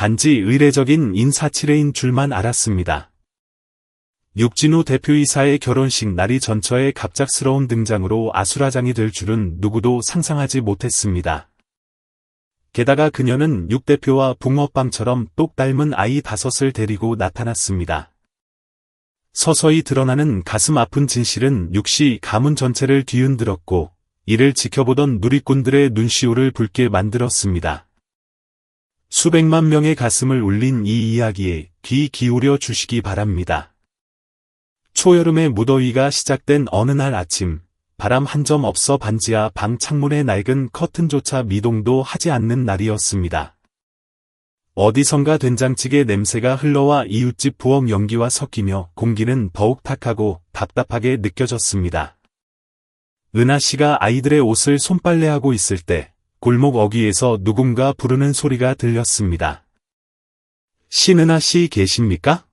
단지 의례적인 인사치레인 줄만 알았습니다. 육진우 대표이사의 결혼식 날이 전처의 갑작스러운 등장으로 아수라장이 될 줄은 누구도 상상하지 못했습니다. 게다가 그녀는 육 대표와 붕어빵처럼 똑 닮은 아이 5을 데리고 나타났습니다. 서서히 드러나는 가슴 아픈 진실은 육시 가문 전체를 뒤흔들었고 이를 지켜보던 누리꾼들의 눈시울을 붉게 만들었습니다. 수백만 명의 가슴을 울린 이 이야기에 귀 기울여 주시기 바랍니다. 초여름의 무더위가 시작된 어느 날 아침, 바람 한 점 없어 반지하 방 창문의 낡은 커튼조차 미동도 하지 않는 날이었습니다. 어디선가 된장찌개 냄새가 흘러와 이웃집 부엌 연기와 섞이며 공기는 더욱 탁하고 답답하게 느껴졌습니다. 은하 씨가 아이들의 옷을 손빨래하고 있을 때 골목 어귀에서 누군가 부르는 소리가 들렸습니다. 신은하 씨 계십니까?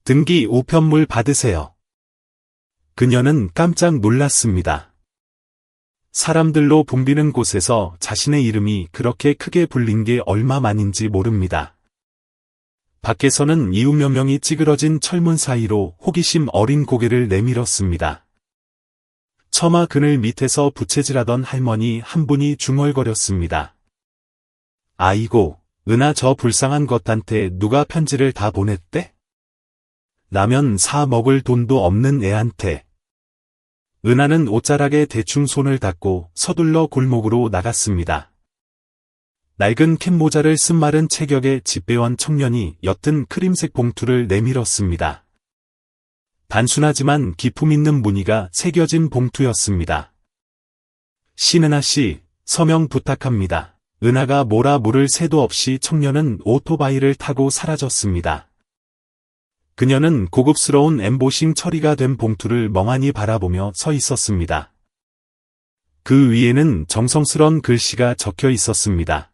등기 우편물 받으세요. 그녀는 깜짝 놀랐습니다. 사람들로 붐비는 곳에서 자신의 이름이 그렇게 크게 불린 게 얼마 만인지 모릅니다. 밖에서는 이웃 몇 명이 찌그러진 철문 사이로 호기심 어린 고개를 내밀었습니다. 처마 그늘 밑에서 부채질하던 할머니 한 분이 중얼거렸습니다. 아이고, 은하 저 불쌍한 것한테 누가 편지를 다 보냈대? 라면 사 먹을 돈도 없는 애한테. 은하는 옷자락에 대충 손을 닦고 서둘러 골목으로 나갔습니다. 낡은 캡모자를 쓴 마른 체격의 집배원 청년이 옅은 크림색 봉투를 내밀었습니다. 단순하지만 기품 있는 무늬가 새겨진 봉투였습니다. 신은하 씨, 서명 부탁합니다. 은하가 뭐라 물을 새도 없이 청년은 오토바이를 타고 사라졌습니다. 그녀는 고급스러운 엠보싱 처리가 된 봉투를 멍하니 바라보며 서 있었습니다. 그 위에는 정성스런 글씨가 적혀 있었습니다.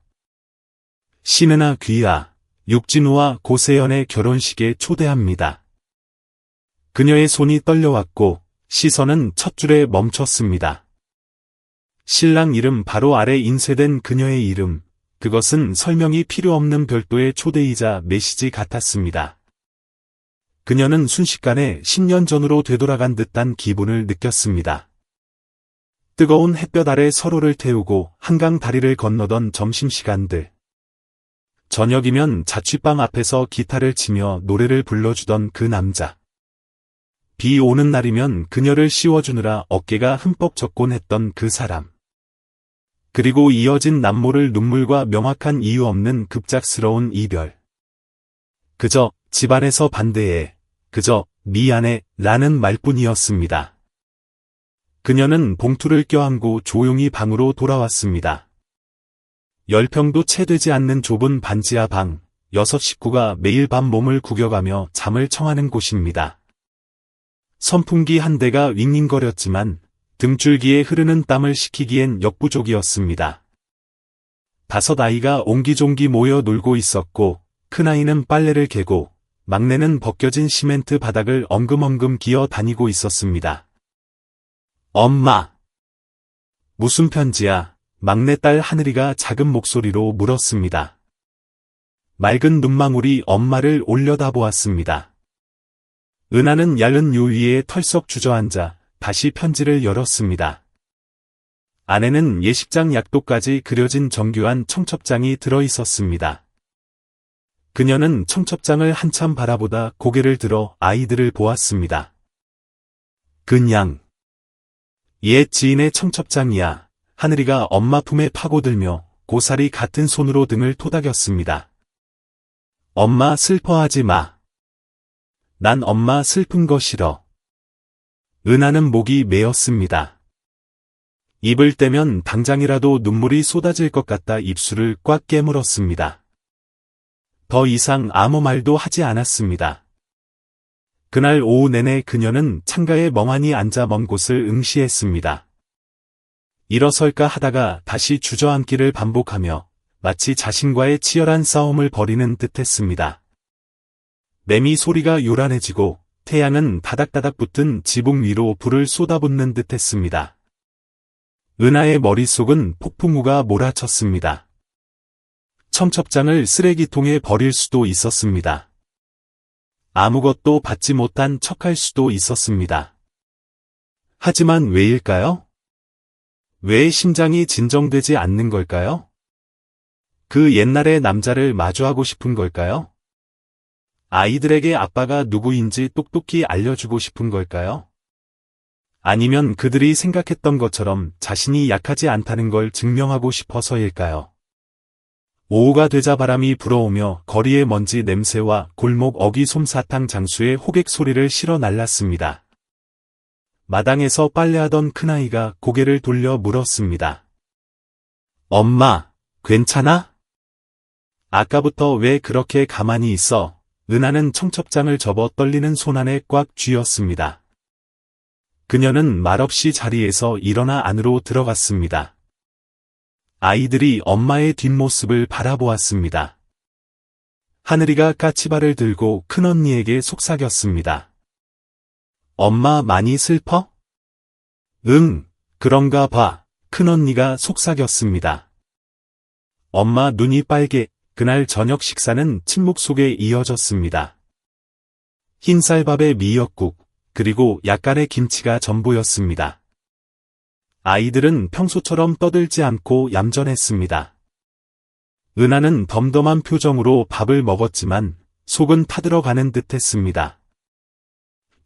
신은하 귀하, 육진우와 고세연의 결혼식에 초대합니다. 그녀의 손이 떨려왔고 시선은 첫 줄에 멈췄습니다. 신랑 이름 바로 아래 인쇄된 그녀의 이름, 그것은 설명이 필요 없는 별도의 초대이자 메시지 같았습니다. 그녀는 순식간에 10년 전으로 되돌아간 듯한 기분을 느꼈습니다. 뜨거운 햇볕 아래 서로를 태우고 한강 다리를 건너던 점심시간들. 저녁이면 자취방 앞에서 기타를 치며 노래를 불러주던 그 남자. 비 오는 날이면 그녀를 씌워주느라 어깨가 흠뻑 젖곤 했던 그 사람. 그리고 이어진 남모를 눈물과 명확한 이유 없는 급작스러운 이별. 그저 집안에서 반대해, 그저 미안해 라는 말뿐이었습니다. 그녀는 봉투를 껴안고 조용히 방으로 돌아왔습니다. 10평도 채 되지 않는 좁은 반지하 방, 6 식구가 매일 밤 몸을 구겨가며 잠을 청하는 곳입니다. 선풍기 한 대가 윙윙거렸지만 등줄기에 흐르는 땀을 식히기엔 역부족이었습니다. 5 아이가 옹기종기 모여 놀고 있었고 큰아이는 빨래를 개고 막내는 벗겨진 시멘트 바닥을 엉금엉금 기어 다니고 있었습니다. 엄마! 무슨 편지야? 막내딸 하늘이가 작은 목소리로 물었습니다. 맑은 눈망울이 엄마를 올려다보았습니다. 은하는 얇은 요 위에 털썩 주저앉아 다시 편지를 열었습니다. 안에는 예식장 약도까지 그려진 정교한 청첩장이 들어있었습니다. 그녀는 청첩장을 한참 바라보다 고개를 들어 아이들을 보았습니다. 그냥 옛 지인의 청첩장이야. 하늘이가 엄마 품에 파고들며 고사리 같은 손으로 등을 토닥였습니다. 엄마 슬퍼하지 마. 난 엄마 슬픈 거 싫어. 은하는 목이 메었습니다. 입을 떼면 당장이라도 눈물이 쏟아질 것 같다 입술을 꽉 깨물었습니다. 더 이상 아무 말도 하지 않았습니다. 그날 오후 내내 그녀는 창가에 멍하니 앉아 먼 곳을 응시했습니다. 일어설까 하다가 다시 주저앉기를 반복하며 마치 자신과의 치열한 싸움을 벌이는 듯했습니다. 매미 소리가 요란해지고 태양은 다닥다닥 붙은 지붕 위로 불을 쏟아붓는 청첩장을 쓰레기통에 버릴 수도 있었습니다. 아무것도 받지 못한 척할 수도 있었습니다. 하지만 왜일까요? 왜 심장이 진정되지 않는 걸까요? 그 옛날의 남자를 마주하고 싶은 걸까요? 아이들에게 아빠가 누구인지 똑똑히 알려주고 싶은 걸까요? 아니면 그들이 생각했던 것처럼 자신이 약하지 않다는 걸 증명하고 싶어서일까요? 오후가 되자 바람이 불어오며 거리의 먼지 냄새와 골목 어귀 솜사탕 장수의 호객 소리를 실어 날랐습니다. 마당에서 빨래하던 큰아이가 고개를 돌려 물었습니다. 엄마, 괜찮아? 아까부터 왜 그렇게 가만히 있어? 은하는 청첩장을 접어 떨리는 손 안에 꽉 쥐었습니다. 그녀는 말없이 자리에서 일어나 안으로 들어갔습니다. 아이들이 엄마의 뒷모습을 바라보았습니다. 하늘이가 까치발을 들고 큰언니에게 속삭였습니다. 엄마 많이 슬퍼? 응, 그런가 봐. 큰언니가 속삭였습니다. 엄마 눈이 빨개. 그날 저녁 식사는 침묵 속에 이어졌습니다. 흰쌀밥에 미역국, 그리고 약간의 김치가 전부였습니다. 아이들은 평소처럼 떠들지 않고 얌전했습니다. 은하는 덤덤한 표정으로 밥을 먹었지만 속은 타들어가는 듯했습니다.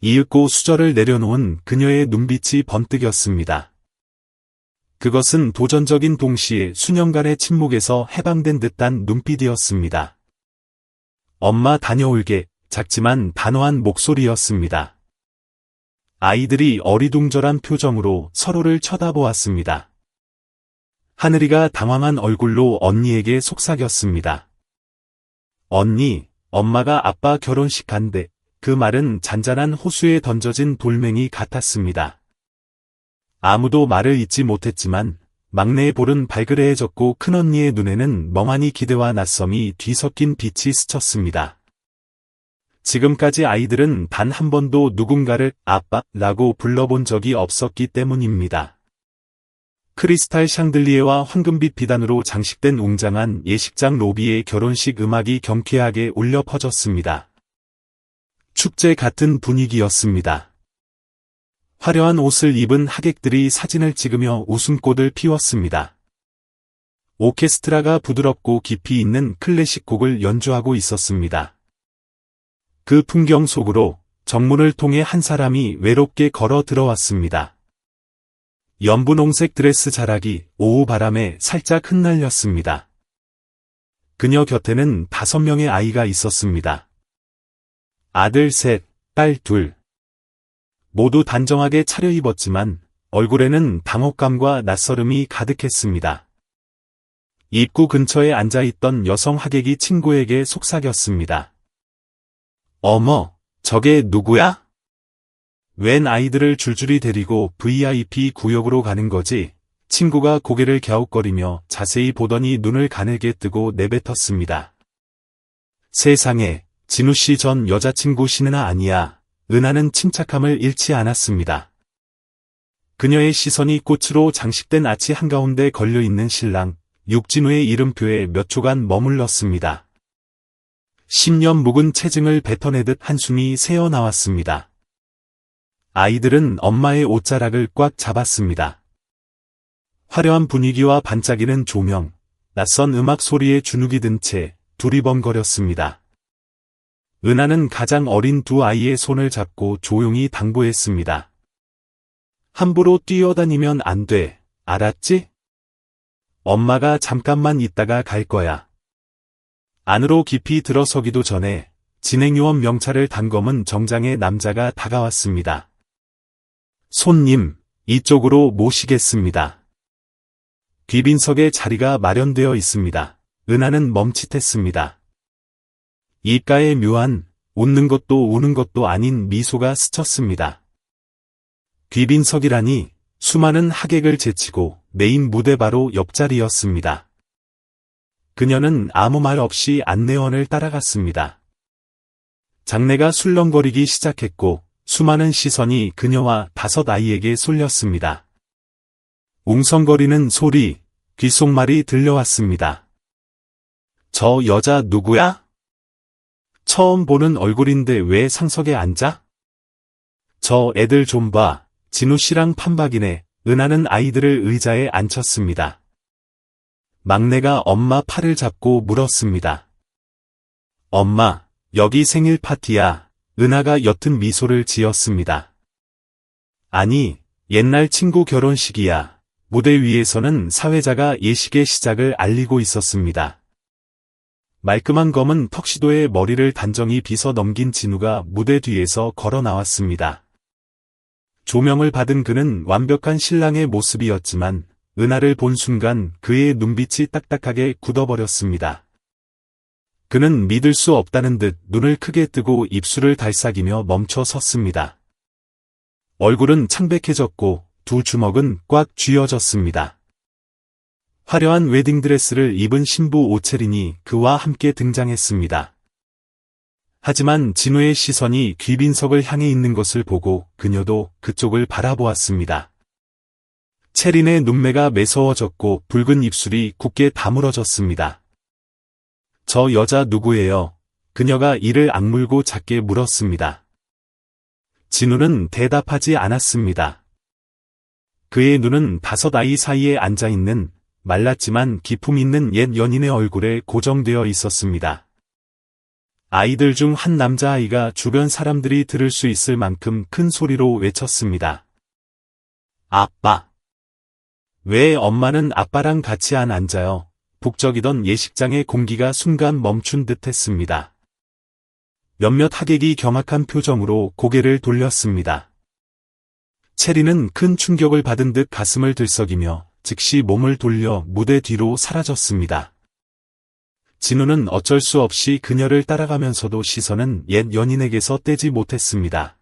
이윽고 수저를 내려놓은 그녀의 눈빛이 번뜩였습니다. 그것은 도전적인 동시에 수년간의 침묵에서 해방된 듯한 눈빛이었습니다. 엄마 다녀올게. 작지만 단호한 목소리였습니다. 아이들이 어리둥절한 표정으로 서로를 쳐다보았습니다. 하늘이가 당황한 얼굴로 언니에게 속삭였습니다. 언니, 엄마가 아빠 결혼식 간대. 그 말은 잔잔한 호수에 던져진 돌멩이 같았습니다. 아무도 말을 잇지 못했지만 막내의 볼은 발그레해졌고 큰언니의 눈에는 멍하니 기대와 낯섦이 뒤섞인 빛이 스쳤습니다. 지금까지 아이들은 단 한 번도 누군가를 아빠라고 불러본 적이 없었기 때문입니다. 크리스탈 샹들리에와 황금빛 비단으로 장식된 웅장한 예식장 로비의 결혼식 음악이 경쾌하게 울려 퍼졌습니다. 축제 같은 분위기였습니다. 화려한 옷을 입은 하객들이 사진을 찍으며 웃음꽃을 피웠습니다. 오케스트라가 부드럽고 깊이 있는 클래식 곡을 연주하고 있었습니다. 그 풍경 속으로 정문을 통해 한 사람이 외롭게 걸어 들어왔습니다. 연분홍색 드레스 자락이 오후 바람에 살짝 흩날렸습니다. 그녀 곁에는 5명의 아이가 있었습니다. 아들 3, 딸 2. 모두 단정하게 차려입었지만 얼굴에는 당혹감과 낯설음이 가득했습니다. 입구 근처에 앉아있던 여성 하객이 친구에게 속삭였습니다. 어머, 저게 누구야? 웬 아이들을 줄줄이 데리고 VIP 구역으로 가는 거지? 친구가 고개를 갸웃거리며 자세히 보더니 눈을 가늘게 뜨고 내뱉었습니다. 세상에, 진우씨 전 여자친구 신은아 아니야. 은하는 침착함을 잃지 않았습니다. 그녀의 시선이 꽃으로 장식된 아치 한가운데 걸려있는 신랑, 육진우의 이름표에 몇 초간 머물렀습니다. 10년 묵은 체증을 뱉어내듯 한숨이 새어나왔습니다. 아이들은 엄마의 옷자락을 꽉 잡았습니다. 화려한 분위기와 반짝이는 조명, 낯선 음악 소리에 주눅이 든 채 두리번거렸습니다. 은하는 가장 어린 2 아이의 손을 잡고 조용히 당부했습니다. 함부로 뛰어다니면 안 돼, 알았지? 엄마가 잠깐만 있다가 갈 거야. 안으로 깊이 들어서기도 전에 진행요원 명찰을 단검은 정장의 남자가 다가왔습니다. 손님, 이쪽으로 모시겠습니다. 귀빈석에 자리가 마련되어 있습니다. 은하는 멈칫했습니다. 입가에 묘한, 웃는 것도 우는 것도 아닌 미소가 스쳤습니다. 귀빈석이라니, 수많은 하객을 제치고 메인 무대 바로 옆자리였습니다. 그녀는 아무 말 없이 안내원을 따라갔습니다. 장내가 술렁거리기 시작했고 수많은 시선이 그녀와 5 아이에게 쏠렸습니다. 웅성거리는 소리, 귓속말이 들려왔습니다. 저 여자 누구야? 처음 보는 얼굴인데 왜 상석에 앉아? 저 애들 좀 봐. 진우 씨랑 판박이네. 은하는 아이들을 의자에 앉혔습니다. 막내가 엄마 팔을 잡고 물었습니다. 엄마, 여기 생일 파티야. 은하가 옅은 미소를 지었습니다. 아니, 옛날 친구 결혼식이야. 무대 위에서는 사회자가 예식의 시작을 알리고 있었습니다. 말끔한 검은 턱시도에 머리를 단정히 빗어 넘긴 진우가 무대 뒤에서 걸어 나왔습니다. 조명을 받은 그는 완벽한 신랑의 모습이었지만 은하를 본 순간 그의 눈빛이 딱딱하게 굳어버렸습니다. 그는 믿을 수 없다는 듯 눈을 크게 뜨고 입술을 달싹이며 멈춰 섰습니다. 얼굴은 창백해졌고 두 주먹은 꽉 쥐어졌습니다. 화려한 웨딩드레스를 입은 신부 오체린이 그와 함께 등장했습니다. 하지만 진우의 시선이 귀빈석을 향해 있는 것을 보고 그녀도 그쪽을 바라보았습니다. 체린의 눈매가 매서워졌고 붉은 입술이 굳게 다물어졌습니다. 저 여자 누구예요? 그녀가 이를 악물고 작게 물었습니다. 진우는 대답하지 않았습니다. 그의 눈은 5 아이 사이에 앉아있는 말랐지만 기품 있는 옛 연인의 얼굴에 고정되어 있었습니다. 아이들 중 한 남자아이가 주변 사람들이 들을 수 있을 만큼 큰 소리로 외쳤습니다. 아빠! 왜 엄마는 아빠랑 같이 안 앉아요? 북적이던 예식장의 공기가 순간 멈춘 듯 했습니다. 몇몇 하객이 경악한 표정으로 고개를 돌렸습니다. 체리는 큰 충격을 받은 듯 가슴을 들썩이며 즉시 몸을 돌려 무대 뒤로 사라졌습니다. 진우는 어쩔 수 없이 그녀를 따라가면서도 시선은 옛 연인에게서 떼지 못했습니다.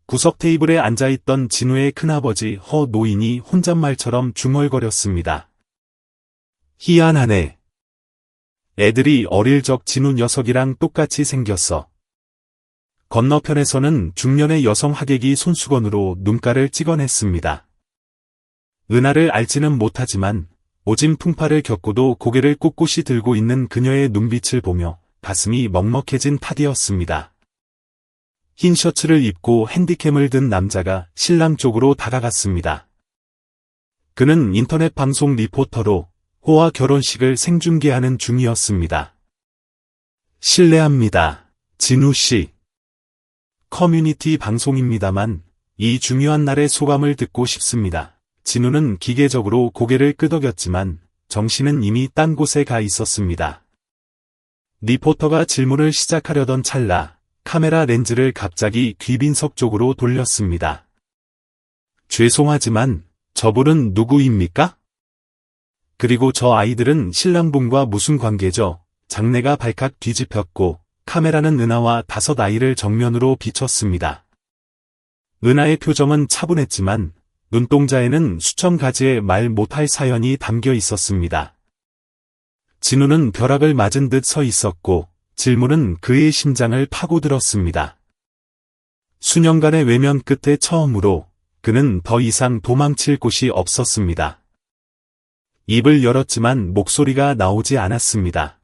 구석 테이블에 앉아있던 진우의 큰아버지 허 노인이 혼잣말처럼 중얼거렸습니다. 희한하네. 애들이 어릴 적 진우 녀석이랑 똑같이 생겼어. 건너편에서는 중년의 여성 하객이 손수건으로 눈가를 찍어냈습니다. 은하를 알지는 못하지만 오진 풍파를 겪고도 고개를 꼿꼿이 들고 있는 그녀의 눈빛을 보며 가슴이 먹먹해진 탓이었습니다. 흰 셔츠를 입고 핸디캠을 든 남자가 신랑 쪽으로 다가갔습니다. 그는 인터넷 방송 리포터로 호와 결혼식을 생중계하는 중이었습니다. 실례합니다. 진우 씨. 커뮤니티 방송입니다만 이 중요한 날의 소감을 듣고 싶습니다. 진우는 기계적으로 고개를 끄덕였지만 정신은 이미 딴 곳에 가 있었습니다. 리포터가 질문을 시작하려던 찰나 카메라 렌즈를 갑자기 귀빈석 쪽으로 돌렸습니다. 죄송하지만 저분은 누구입니까? 그리고 저 아이들은 신랑분과 무슨 관계죠? 장내가 발칵 뒤집혔고 카메라는 은하와 5 아이를 정면으로 비췄습니다. 은하의 표정은 차분했지만 눈동자에는 수천 가지의 말 못할 사연이 담겨 있었습니다. 진우는 벼락을 맞은 듯 서 있었고 질문은 그의 심장을 파고들었습니다. 수년간의 외면 끝에 처음으로 그는 더 이상 도망칠 곳이 없었습니다. 입을 열었지만 목소리가 나오지 않았습니다.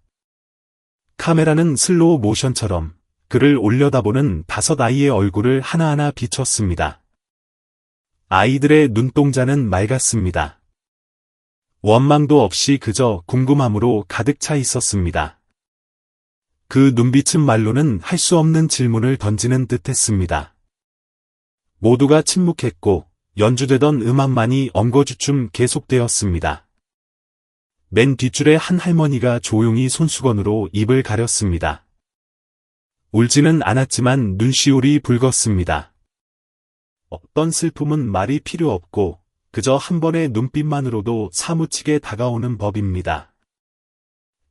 카메라는 슬로우 모션처럼 그를 올려다보는 5 아이의 얼굴을 하나하나 비췄습니다. 아이들의 눈동자는 맑았습니다. 원망도 없이 그저 궁금함으로 가득 차 있었습니다. 그 눈빛은 말로는 할 수 없는 질문을 던지는 듯했습니다. 모두가 침묵했고 연주되던 음악만이 엉거주춤 계속되었습니다. 맨 뒷줄에 한 할머니가 조용히 손수건으로 입을 가렸습니다. 울지는 않았지만 눈시울이 붉었습니다. 어떤 슬픔은 말이 필요 없고 그저 한 번의 눈빛만으로도 사무치게 다가오는 법입니다.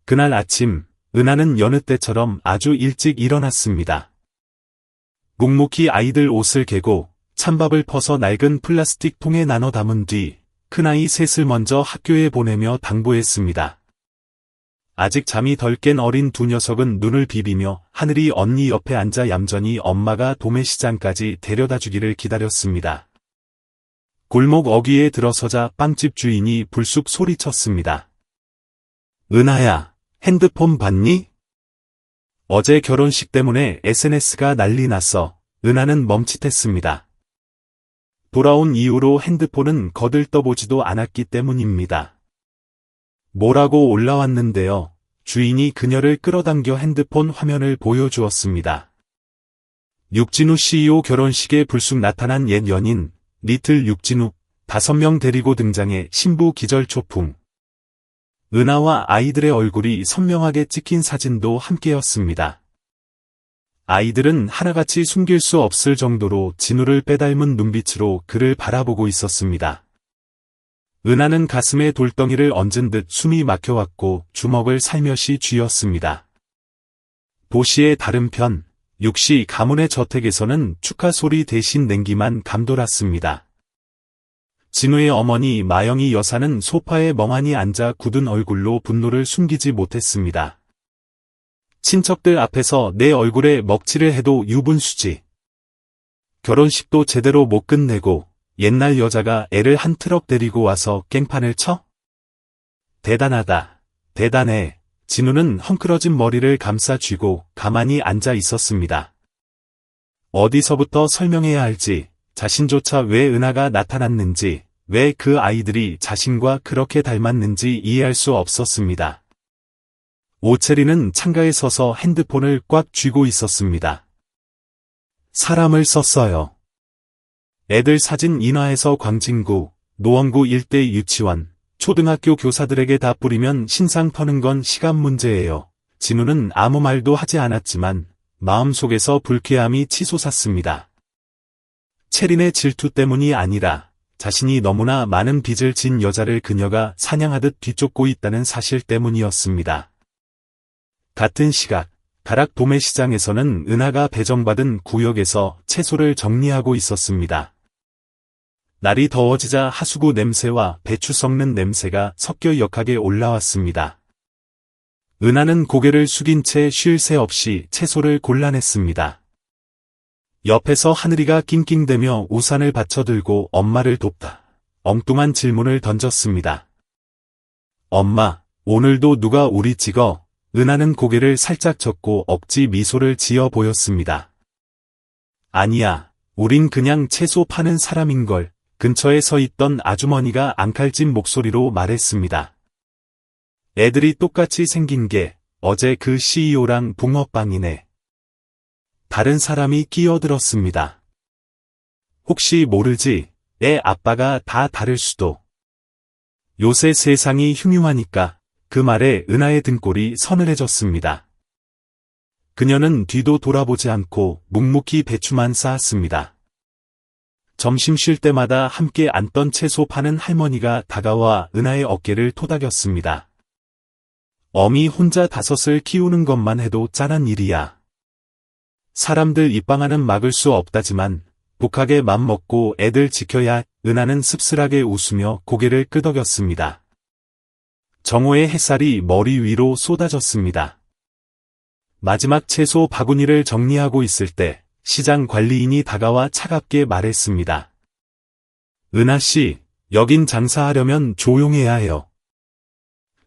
그날 아침 은하는 여느 때처럼 아주 일찍 일어났습니다. 묵묵히 아이들 옷을 개고 찬밥을 퍼서 낡은 플라스틱 통에 나눠 담은 뒤 큰아이 셋을 먼저 학교에 보내며 당부했습니다. 아직 잠이 덜 깬 어린 2 녀석은 눈을 비비며 하늘이 언니 옆에 앉아 얌전히 엄마가 도매시장까지 데려다주기를 기다렸습니다. 골목 어귀에 들어서자 빵집 주인이 불쑥 소리쳤습니다. 은하야, 핸드폰 봤니? 어제 결혼식 때문에 SNS가 난리 났어. 은하는 멈칫했습니다. 돌아온 이후로 핸드폰은 거들떠보지도 않았기 때문입니다. 뭐라고 올라왔는데요. 주인이 그녀를 끌어당겨 핸드폰 화면을 보여주었습니다. 육진우 CEO 결혼식에 불쑥 나타난 옛 연인, 리틀 육진우, 5명 데리고 등장해 신부 기절초풍. 은하와 아이들의 얼굴이 선명하게 찍힌 사진도 함께였습니다. 아이들은 하나같이 숨길 수 없을 정도로 진우를 빼닮은 눈빛으로 그를 바라보고 있었습니다. 은하는 가슴에 돌덩이를 얹은 듯 숨이 막혀왔고 주먹을 살며시 쥐었습니다. 도시의 다른 편, 육시 가문의 저택에서는 축하 소리 대신 냉기만 감돌았습니다. 진우의 어머니 마영희 여사는 소파에 멍하니 앉아 굳은 얼굴로 분노를 숨기지 못했습니다. 친척들 앞에서 내 얼굴에 먹칠을 해도 유분수지. 결혼식도 제대로 못 끝내고 옛날 여자가 애를 한 트럭 데리고 와서 깽판을 쳐? 대단하다. 대단해. 진우는 헝클어진 머리를 감싸 쥐고 가만히 앉아 있었습니다. 어디서부터 설명해야 할지, 자신조차 왜 은하가 나타났는지, 왜 그 아이들이 자신과 그렇게 닮았는지 이해할 수 없었습니다. 오체리는 창가에 서서 핸드폰을 꽉 쥐고 있었습니다. 사람을 썼어요. 애들 사진 인화해서 광진구, 노원구 일대 유치원, 초등학교 교사들에게 다 뿌리면 신상 터는 건 시간 문제예요. 진우는 아무 말도 하지 않았지만 마음속에서 불쾌함이 치솟았습니다. 체린의 질투 때문이 아니라 자신이 너무나 많은 빚을 진 여자를 그녀가 사냥하듯 뒤쫓고 있다는 사실 때문이었습니다. 같은 시각, 가락 도매시장에서는 은하가 배정받은 구역에서 채소를 정리하고 있었습니다. 날이 더워지자 하수구 냄새와 배추 썩는 냄새가 섞여 역하게 올라왔습니다. 은하는 고개를 숙인 채 쉴 새 없이 채소를 골라냈습니다. 옆에서 하늘이가 낑낑대며 우산을 받쳐들고 엄마를 돕다. 엉뚱한 질문을 던졌습니다. 엄마, 오늘도 누가 우리 찍어? 은하는 고개를 살짝 젓고 억지 미소를 지어 보였습니다. 아니야, 우린 그냥 채소 파는 사람인걸. 근처에 서 있던 아주머니가 앙칼진 목소리로 말했습니다. 애들이 똑같이 생긴 게 어제 그 CEO랑 붕어빵이네. 다른 사람이 끼어들었습니다. 혹시 모르지, 애 아빠가 다 다를 수도. 요새 세상이 흉흉하니까 그 말에 은하의 등골이 서늘해졌습니다. 그녀는 뒤도 돌아보지 않고 묵묵히 배추만 쌓았습니다. 점심 쉴 때마다 함께 앉던 채소 파는 할머니가 다가와 은하의 어깨를 토닥였습니다. 어미 혼자 5을 키우는 것만 해도 짠한 일이야. 사람들 입방아는 막을 수 없다지만 독하게 맘먹고 애들 지켜야. 은하는 씁쓸하게 웃으며 고개를 끄덕였습니다. 정오의 햇살이 머리 위로 쏟아졌습니다. 마지막 채소 바구니를 정리하고 있을 때 시장 관리인이 다가와 차갑게 말했습니다. 은하씨, 여긴 장사하려면 조용해야 해요.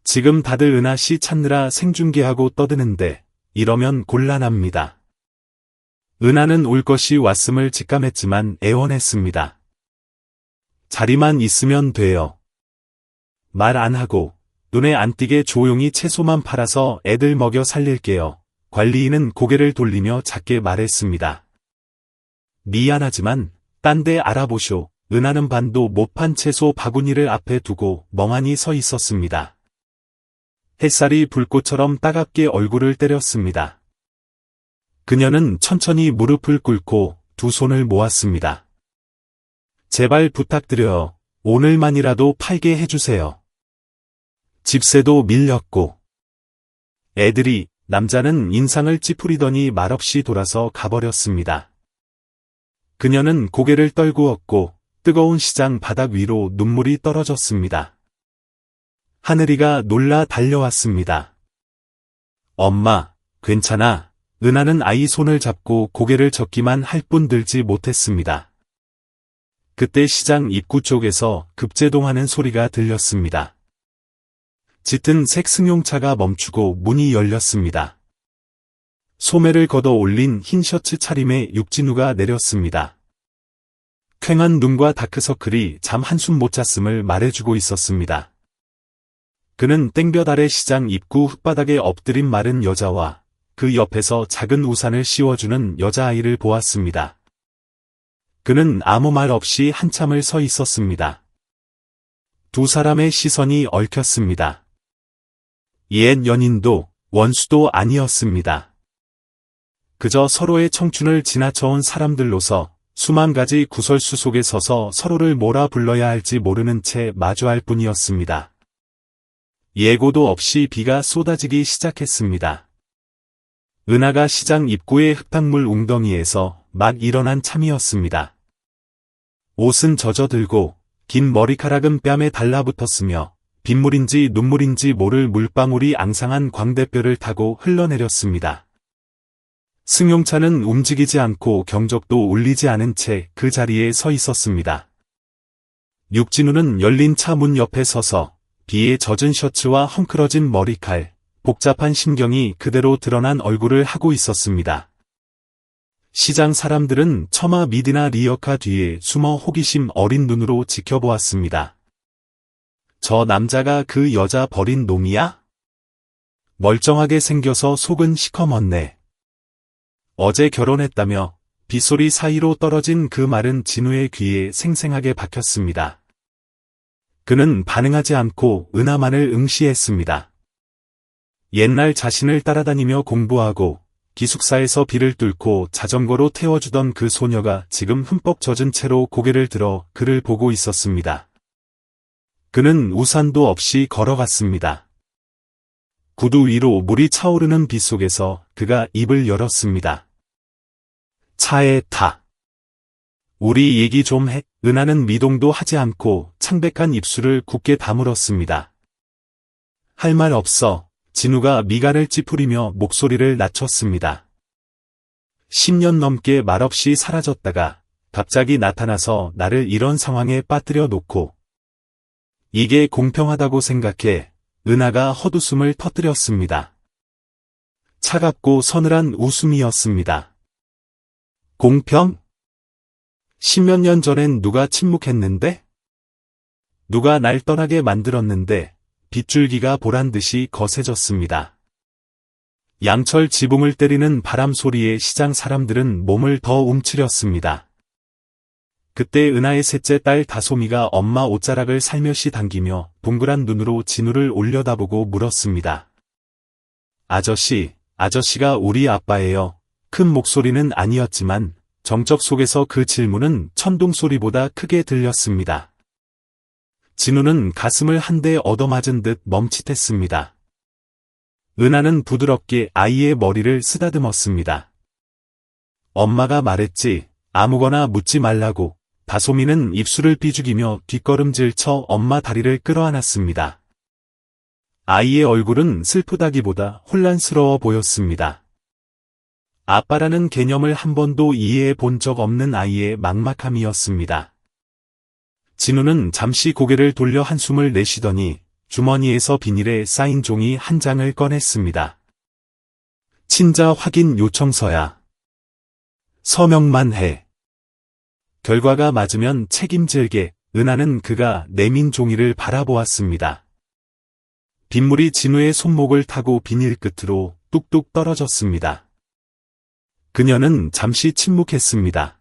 지금 다들 은하씨 찾느라 생중계하고 떠드는데 이러면 곤란합니다. 은하는 올 것이 왔음을 직감했지만 애원했습니다. 자리만 있으면 돼요. 말 안 하고 눈에 안 띄게 조용히 채소만 팔아서 애들 먹여 살릴게요. 관리인은 고개를 돌리며 작게 말했습니다. 미안하지만 딴 데 알아보쇼. 은하는 반도 못 판 채소 바구니를 앞에 두고 멍하니 서 있었습니다. 햇살이 불꽃처럼 따갑게 얼굴을 때렸습니다. 그녀는 천천히 무릎을 꿇고 두 손을 모았습니다. 제발 부탁드려요. 오늘만이라도 팔게 해주세요. 집세도 밀렸고. 애들이, 남자는 인상을 찌푸리더니 말없이 돌아서 가버렸습니다. 그녀는 고개를 떨구었고 뜨거운 시장 바닥 위로 눈물이 떨어졌습니다. 하늘이가 놀라 달려왔습니다. 엄마, 괜찮아. 은하는 아이 손을 잡고 고개를 젓기만 할 뿐 들지 못했습니다. 그때 시장 입구 쪽에서 급제동하는 소리가 들렸습니다. 짙은 색 승용차가 멈추고 문이 열렸습니다. 소매를 걷어 올린 흰 셔츠 차림의 육진우가 내렸습니다. 퀭한 눈과 다크서클이 잠 한숨 못 잤음을 말해주고 있었습니다. 그는 땡볕 아래 시장 입구 흙바닥에 엎드린 마른 여자와 그 옆에서 작은 우산을 씌워주는 여자아이를 보았습니다. 그는 아무 말 없이 한참을 서 있었습니다. 두 사람의 시선이 얽혔습니다. 옛 연인도 원수도 아니었습니다. 그저 서로의 청춘을 지나쳐온 사람들로서 수만 가지 구설수 속에 서서 서로를 뭐라 불러야 할지 모르는 채 마주할 뿐이었습니다. 예고도 없이 비가 쏟아지기 시작했습니다. 은하가 시장 입구의 흙탕물 웅덩이에서 막 일어난 참이었습니다. 옷은 젖어들고 긴 머리카락은 뺨에 달라붙었으며 빗물인지 눈물인지 모를 물방울이 앙상한 광대뼈를 타고 흘러내렸습니다. 승용차는 움직이지 않고 경적도 울리지 않은 채 그 자리에 서 있었습니다. 육진우는 열린 차 문 옆에 서서 비에 젖은 셔츠와 헝클어진 머리칼, 복잡한 심경이 그대로 드러난 얼굴을 하고 있었습니다. 시장 사람들은 처마 미디나 리어카 뒤에 숨어 호기심 어린 눈으로 지켜보았습니다. 저 남자가 그 여자 버린 놈이야? 멀쩡하게 생겨서 속은 시커멓네. 어제 결혼했다며 빗소리 사이로 떨어진 그 말은 진우의 귀에 생생하게 박혔습니다. 그는 반응하지 않고 은하만을 응시했습니다. 옛날 자신을 따라다니며 공부하고 기숙사에서 비를 뚫고 자전거로 태워주던 그 소녀가 지금 흠뻑 젖은 채로 고개를 들어 그를 보고 있었습니다. 그는 우산도 없이 걸어갔습니다. 구두 위로 물이 차오르는 빗속에서 그가 입을 열었습니다. 차에 타. 우리 얘기 좀 해. 은하는 미동도 하지 않고 창백한 입술을 굳게 다물었습니다. 할 말 없어. 진우가 미간을 찌푸리며 목소리를 낮췄습니다. 10년 넘게 말없이 사라졌다가 갑자기 나타나서 나를 이런 상황에 빠뜨려 놓고 이게 공평하다고 생각해. 은하가 헛웃음을 터뜨렸습니다. 차갑고 서늘한 웃음이었습니다. 공평? 10몇 년 전엔 누가 침묵했는데? 누가 날 떠나게 만들었는데? 빗줄기가 보란듯이 거세졌습니다. 양철 지붕을 때리는 바람 소리에 시장 사람들은 몸을 더 움츠렸습니다. 그때 은하의 셋째 딸 다솜이가 엄마 옷자락을 살며시 당기며 동그란 눈으로 진우를 올려다보고 물었습니다. 아저씨가 우리 아빠예요. 큰 목소리는 아니었지만 정적 속에서 그 질문은 천둥 소리보다 크게 들렸습니다. 진우는 가슴을 한 대 얻어맞은 듯 멈칫했습니다. 은하는 부드럽게 아이의 머리를 쓰다듬었습니다. 엄마가 말했지. 아무거나 묻지 말라고. 다솜이는 입술을 삐죽이며 뒷걸음질 쳐 엄마 다리를 끌어안았습니다. 아이의 얼굴은 슬프다기보다 혼란스러워 보였습니다. 아빠라는 개념을 한 번도 이해해 본 적 없는 아이의 막막함이었습니다. 진우는 잠시 고개를 돌려 한숨을 내쉬더니 주머니에서 비닐에 쌓인 종이 한 장을 꺼냈습니다. 친자 확인 요청서야. 서명만 해. 결과가 맞으면 책임질게. 은하는 그가 내민 종이를 바라보았습니다. 빗물이 진우의 손목을 타고 비닐 끝으로 뚝뚝 떨어졌습니다. 그녀는 잠시 침묵했습니다.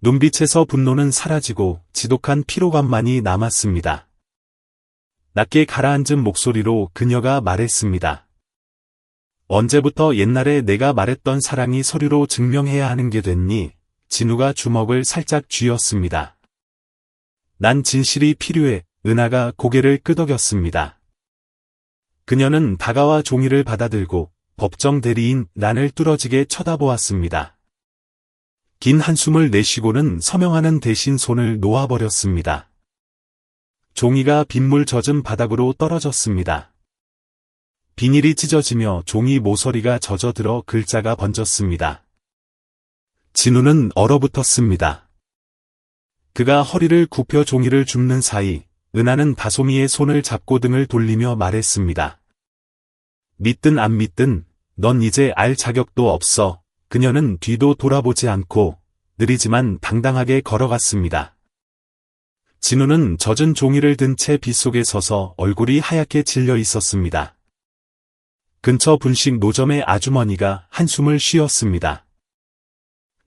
눈빛에서 분노는 사라지고 지독한 피로감만이 남았습니다. 낮게 가라앉은 목소리로 그녀가 말했습니다. 언제부터 옛날에 내가 말했던 사랑이 서류로 증명해야 하는 게 됐니? 진우가 주먹을 살짝 쥐었습니다. 난 진실이 필요해. 은하가 고개를 끄덕였습니다. 그녀는 다가와 종이를 받아들고 법정 대리인 란을 뚫어지게 쳐다보았습니다. 긴 한숨을 내쉬고는 서명하는 대신 손을 놓아버렸습니다. 종이가 빗물 젖은 바닥으로 떨어졌습니다. 비닐이 찢어지며 종이 모서리가 젖어들어 글자가 번졌습니다. 진우는 얼어붙었습니다. 그가 허리를 굽혀 종이를 줍는 사이 은하는 다솜이의 손을 잡고 등을 돌리며 말했습니다. 믿든 안 믿든 넌 이제 알 자격도 없어. 그녀는 뒤도 돌아보지 않고 느리지만 당당하게 걸어갔습니다. 진우는 젖은 종이를 든 채 빗속에 서서 얼굴이 하얗게 질려 있었습니다. 근처 분식 노점의 아주머니가 한숨을 쉬었습니다.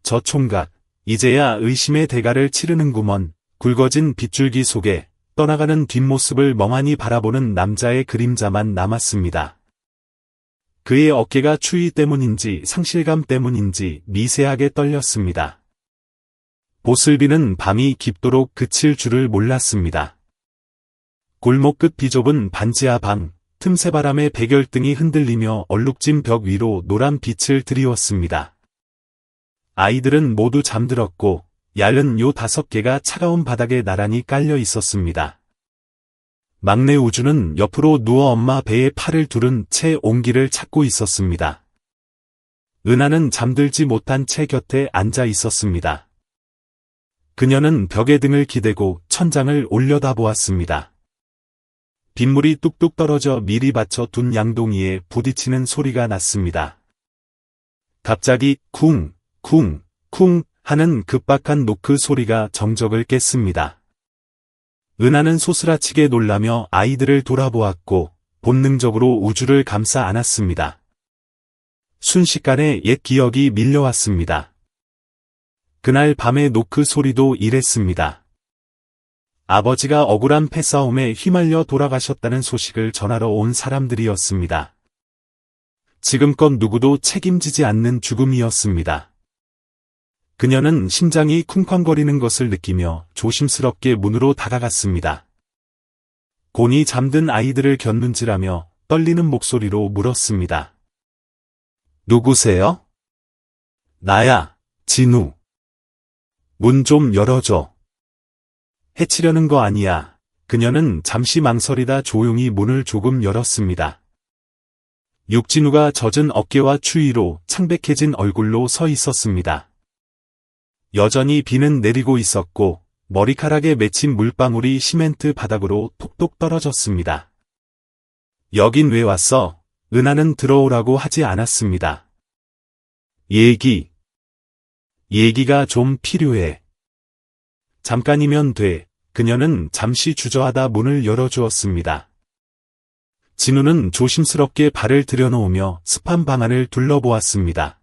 저 총각, 이제야 의심의 대가를 치르는구먼. 굵어진 빗줄기 속에 떠나가는 뒷모습을 멍하니 바라보는 남자의 그림자만 남았습니다. 그의 어깨가 추위 때문인지 상실감 때문인지 미세하게 떨렸습니다. 보슬비는 밤이 깊도록 그칠 줄을 몰랐습니다. 골목 끝 비좁은 반지하 방, 틈새 바람에 백열등이 흔들리며 얼룩진 벽 위로 노란 빛을 드리웠습니다. 아이들은 모두 잠들었고 얇은 요 5개가 차가운 바닥에 나란히 깔려 있었습니다. 막내 우주는 옆으로 누워 엄마 배에 팔을 두른 채 온기를 찾고 있었습니다. 은하는 잠들지 못한 채 곁에 앉아 있었습니다. 그녀는 벽에 등을 기대고 천장을 올려다보았습니다. 빗물이 뚝뚝 떨어져 미리 받쳐 둔 양동이에 부딪히는 소리가 났습니다. 갑자기 쿵, 쿵, 쿵 하는 급박한 노크 소리가 정적을 깼습니다. 은하는 소스라치게 놀라며 아이들을 돌아보았고 본능적으로 우주를 감싸 안았습니다. 순식간에 옛 기억이 밀려왔습니다. 그날 밤의 노크 소리도 이랬습니다. 아버지가 억울한 패싸움에 휘말려 돌아가셨다는 소식을 전하러 온 사람들이었습니다. 지금껏 누구도 책임지지 않는 죽음이었습니다. 그녀는 심장이 쿵쾅거리는 것을 느끼며 조심스럽게 문으로 다가갔습니다. 곤히 잠든 아이들을 곁눈질하며 떨리는 목소리로 물었습니다. 누구세요? 나야, 진우. 문 좀 열어줘. 해치려는 거 아니야. 그녀는 잠시 망설이다 조용히 문을 조금 열었습니다. 육진우가 젖은 어깨와 추위로 창백해진 얼굴로 서 있었습니다. 여전히 비는 내리고 있었고 머리카락에 맺힌 물방울이 시멘트 바닥으로 톡톡 떨어졌습니다. 여긴 왜 왔어? 은하는 들어오라고 하지 않았습니다. 얘기가 좀 필요해. 잠깐이면 돼. 그녀는 잠시 주저하다 문을 열어주었습니다. 진우는 조심스럽게 발을 들여놓으며 습한 방 안을 둘러보았습니다.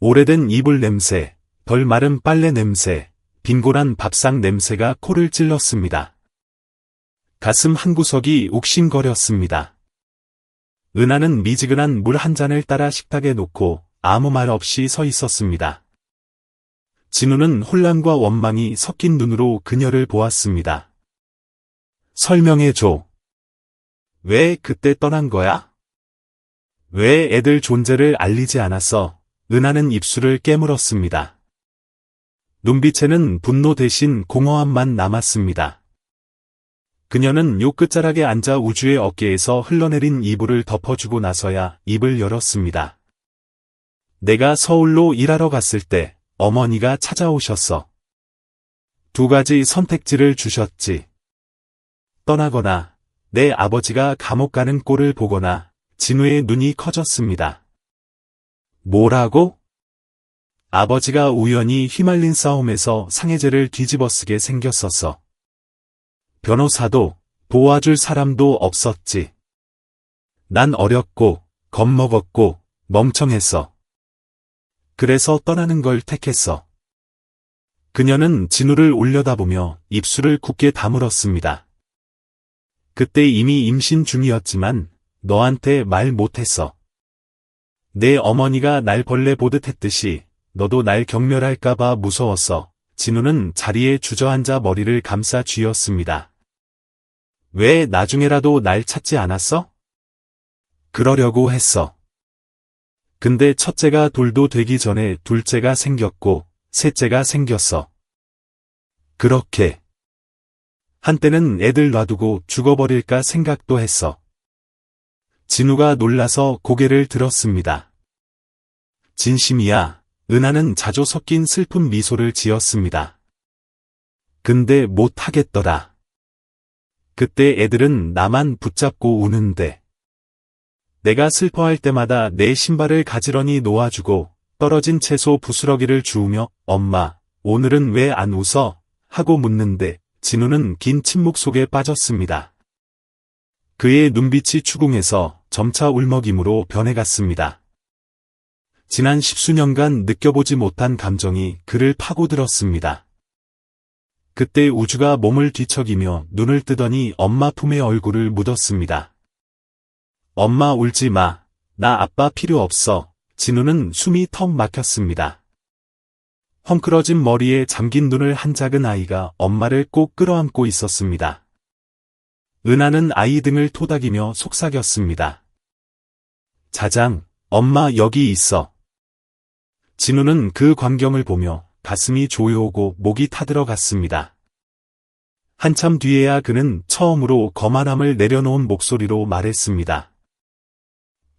오래된 이불 냄새, 덜 마른 빨래 냄새, 빈곤한 밥상 냄새가 코를 찔렀습니다. 가슴 한구석이 욱신거렸습니다. 은하는 미지근한 물 한 잔을 따라 식탁에 놓고 아무 말 없이 서 있었습니다. 진우는 혼란과 원망이 섞인 눈으로 그녀를 보았습니다. 설명해줘. 왜 그때 떠난 거야? 왜 애들 존재를 알리지 않았어? 은하는 입술을 깨물었습니다. 눈빛에는 분노 대신 공허함만 남았습니다. 그녀는 요 끝자락에 앉아 우주의 어깨에서 흘러내린 이불을 덮어주고 나서야 입을 열었습니다. 내가 서울로 일하러 갔을 때 어머니가 찾아오셨어. 2가지 선택지를 주셨지. 떠나거나 내 아버지가 감옥 가는 꼴을 보거나. 진우의 눈이 커졌습니다. 뭐라고? 아버지가 우연히 휘말린 싸움에서 상해죄를 뒤집어쓰게 생겼었어. 변호사도 도와줄 사람도 없었지. 난 어렸고 겁먹었고 멍청했어. 그래서 떠나는 걸 택했어. 그녀는 진우를 올려다보며 입술을 굳게 다물었습니다. 그때 이미 임신 중이었지만 너한테 말 못했어. 내 어머니가 날 벌레 보듯 했듯이 너도 날 경멸할까봐 무서웠어. 진우는 자리에 주저앉아 머리를 감싸 쥐었습니다. 왜 나중에라도 날 찾지 않았어? 그러려고 했어. 근데 첫째가 돌도 되기 전에 둘째가 생겼고 셋째가 생겼어. 그렇게. 한때는 애들 놔두고 죽어버릴까 생각도 했어. 진우가 놀라서 고개를 들었습니다. 진심이야. 은하는 자조 섞인 슬픈 미소를 지었습니다. 근데 못하겠더라. 그때 애들은 나만 붙잡고 우는데 내가 슬퍼할 때마다 내 신발을 가지런히 놓아주고 떨어진 채소 부스러기를 주우며 엄마, 오늘은 왜 안 웃어? 하고 묻는데 진우는 긴 침묵 속에 빠졌습니다. 그의 눈빛이 추궁해서 점차 울먹임으로 변해갔습니다. 지난 십수년간 느껴보지 못한 감정이 그를 파고들었습니다. 그때 우주가 몸을 뒤척이며 눈을 뜨더니 엄마 품에 얼굴을 묻었습니다. 엄마 울지 마. 나 아빠 필요 없어. 진우는 숨이 턱 막혔습니다. 헝클어진 머리에 잠긴 눈을 한 작은 아이가 엄마를 꼭 끌어안고 있었습니다. 은하는 아이 등을 토닥이며 속삭였습니다. 자장, 엄마 여기 있어. 진우는 그 광경을 보며 가슴이 조여오고 목이 타들어갔습니다. 한참 뒤에야 그는 처음으로 거만함을 내려놓은 목소리로 말했습니다.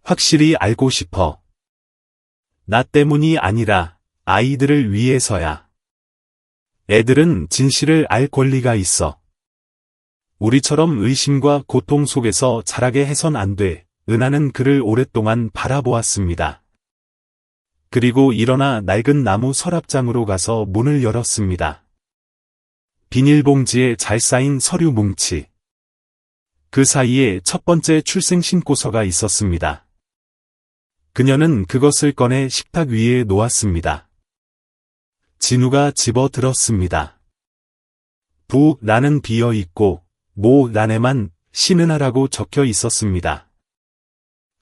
확실히 알고 싶어. 나 때문이 아니라 아이들을 위해서야. 애들은 진실을 알 권리가 있어. 우리처럼 의심과 고통 속에서 자라게 해선 안 돼. 은하는 그를 오랫동안 바라보았습니다. 그리고 일어나 낡은 나무 서랍장으로 가서 문을 열었습니다. 비닐봉지에 잘 쌓인 서류 뭉치. 그 사이에 첫 번째 출생 신고서가 있었습니다. 그녀는 그것을 꺼내 식탁 위에 놓았습니다. 진우가 집어들었습니다. 부란은 비어있고 모란에만 신은하라고 적혀 있었습니다.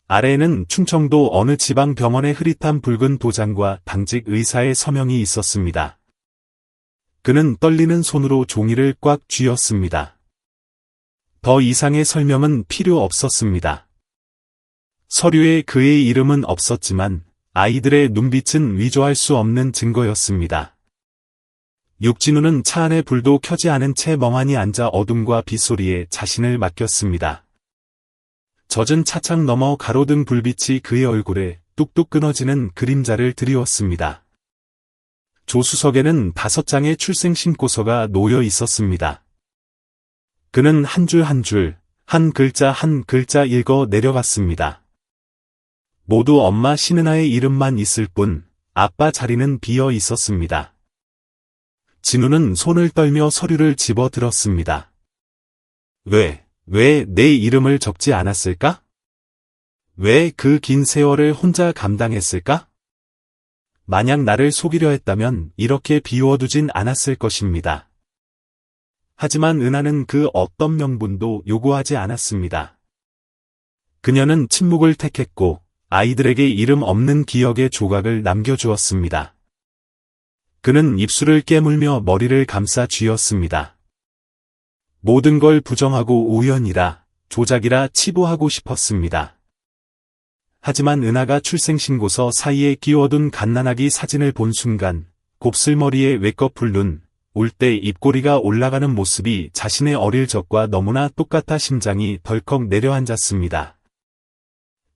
아래에는 충청도 어느 지방 병원의 흐릿한 붉은 도장과 당직 의사의 서명이 있었습니다. 그는 떨리는 손으로 종이를 꽉 쥐었습니다. 더 이상의 설명은 필요 없었습니다. 서류에 그의 이름은 없었지만 아이들의 눈빛은 위조할 수 없는 증거였습니다. 육진우는 차 안에 불도 켜지 않은 채 멍하니 앉아 어둠과 빗소리에 자신을 맡겼습니다. 젖은 차창 너머 가로등 불빛이 그의 얼굴에 뚝뚝 끊어지는 그림자를 드리웠습니다. 조수석에는 5장의 출생 신고서가 놓여 있었습니다. 그는 한 줄 한 줄, 한 글자 한 글자 읽어 내려갔습니다. 모두 엄마 신은아의 이름만 있을 뿐 아빠 자리는 비어 있었습니다. 진우는 손을 떨며 서류를 집어들었습니다. 왜 내 이름을 적지 않았을까? 왜 그 긴 세월을 혼자 감당했을까? 만약 나를 속이려 했다면 이렇게 비워두진 않았을 것입니다. 하지만 은하는 그 어떤 명분도 요구하지 않았습니다. 그녀는 침묵을 택했고 아이들에게 이름 없는 기억의 조각을 남겨주었습니다. 그는 입술을 깨물며 머리를 감싸 쥐었습니다. 모든 걸 부정하고 우연이라, 조작이라 치부하고 싶었습니다. 하지만 은하가 출생신고서 사이에 끼워둔 갓난아기 사진을 본 순간 곱슬머리에 외꺼풀 눈, 울 때 입꼬리가 올라가는 모습이 자신의 어릴 적과 너무나 똑같아 심장이 덜컥 내려앉았습니다.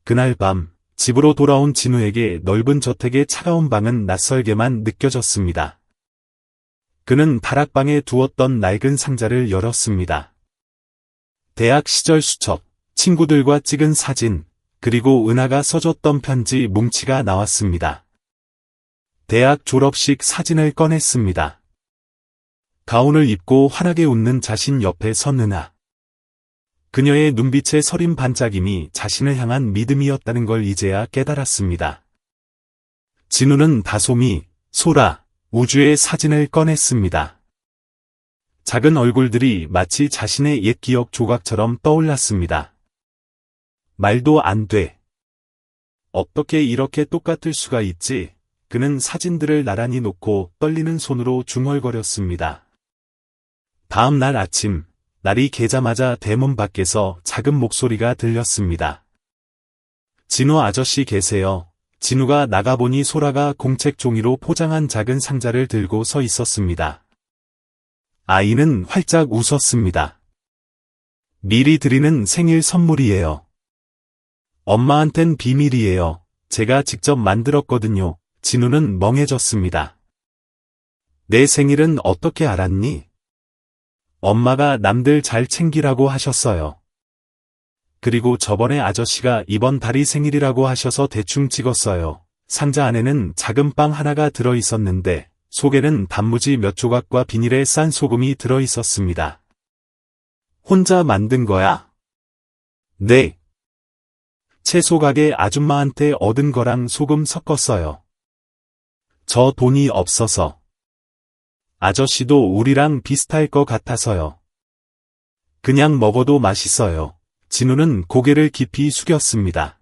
그날 밤 집으로 돌아온 진우에게 넓은 저택의 차가운 방은 낯설게만 느껴졌습니다. 그는 다락방에 두었던 낡은 상자를 열었습니다. 대학 시절 수첩, 친구들과 찍은 사진, 그리고 은하가 써줬던 편지 뭉치가 나왔습니다. 대학 졸업식 사진을 꺼냈습니다. 가운을 입고 환하게 웃는 자신 옆에 선 은하. 그녀의 눈빛의 서린 반짝임이 자신을 향한 믿음이었다는 걸 이제야 깨달았습니다. 진우는 다소미, 소라, 우주의 사진을 꺼냈습니다. 작은 얼굴들이 마치 자신의 옛 기억 조각처럼 떠올랐습니다. 말도 안 돼. 어떻게 이렇게 똑같을 수가 있지? 그는 사진들을 나란히 놓고 떨리는 손으로 중얼거렸습니다. 다음 날 아침, 날이 개자마자 대문 밖에서 작은 목소리가 들렸습니다. 진우 아저씨 계세요. 진우가 나가보니 소라가 공책 종이로 포장한 작은 상자를 들고 서 있었습니다. 아이는 활짝 웃었습니다. 미리 드리는 생일 선물이에요. 엄마한텐 비밀이에요. 제가 직접 만들었거든요. 진우는 멍해졌습니다. 내 생일은 어떻게 알았니? 엄마가 남들 잘 챙기라고 하셨어요. 그리고 저번에 아저씨가 이번 달이 생일이라고 하셔서 대충 찍었어요. 상자 안에는 작은 빵 하나가 들어 있었는데 속에는 단무지 몇 조각과 비닐에 싼 소금이 들어 있었습니다. 혼자 만든 거야? 네. 채소 가게 아줌마한테 얻은 거랑 소금 섞었어요. 저 돈이 없어서. 아저씨도 우리랑 비슷할 것 같아서요. 그냥 먹어도 맛있어요. 진우는 고개를 깊이 숙였습니다.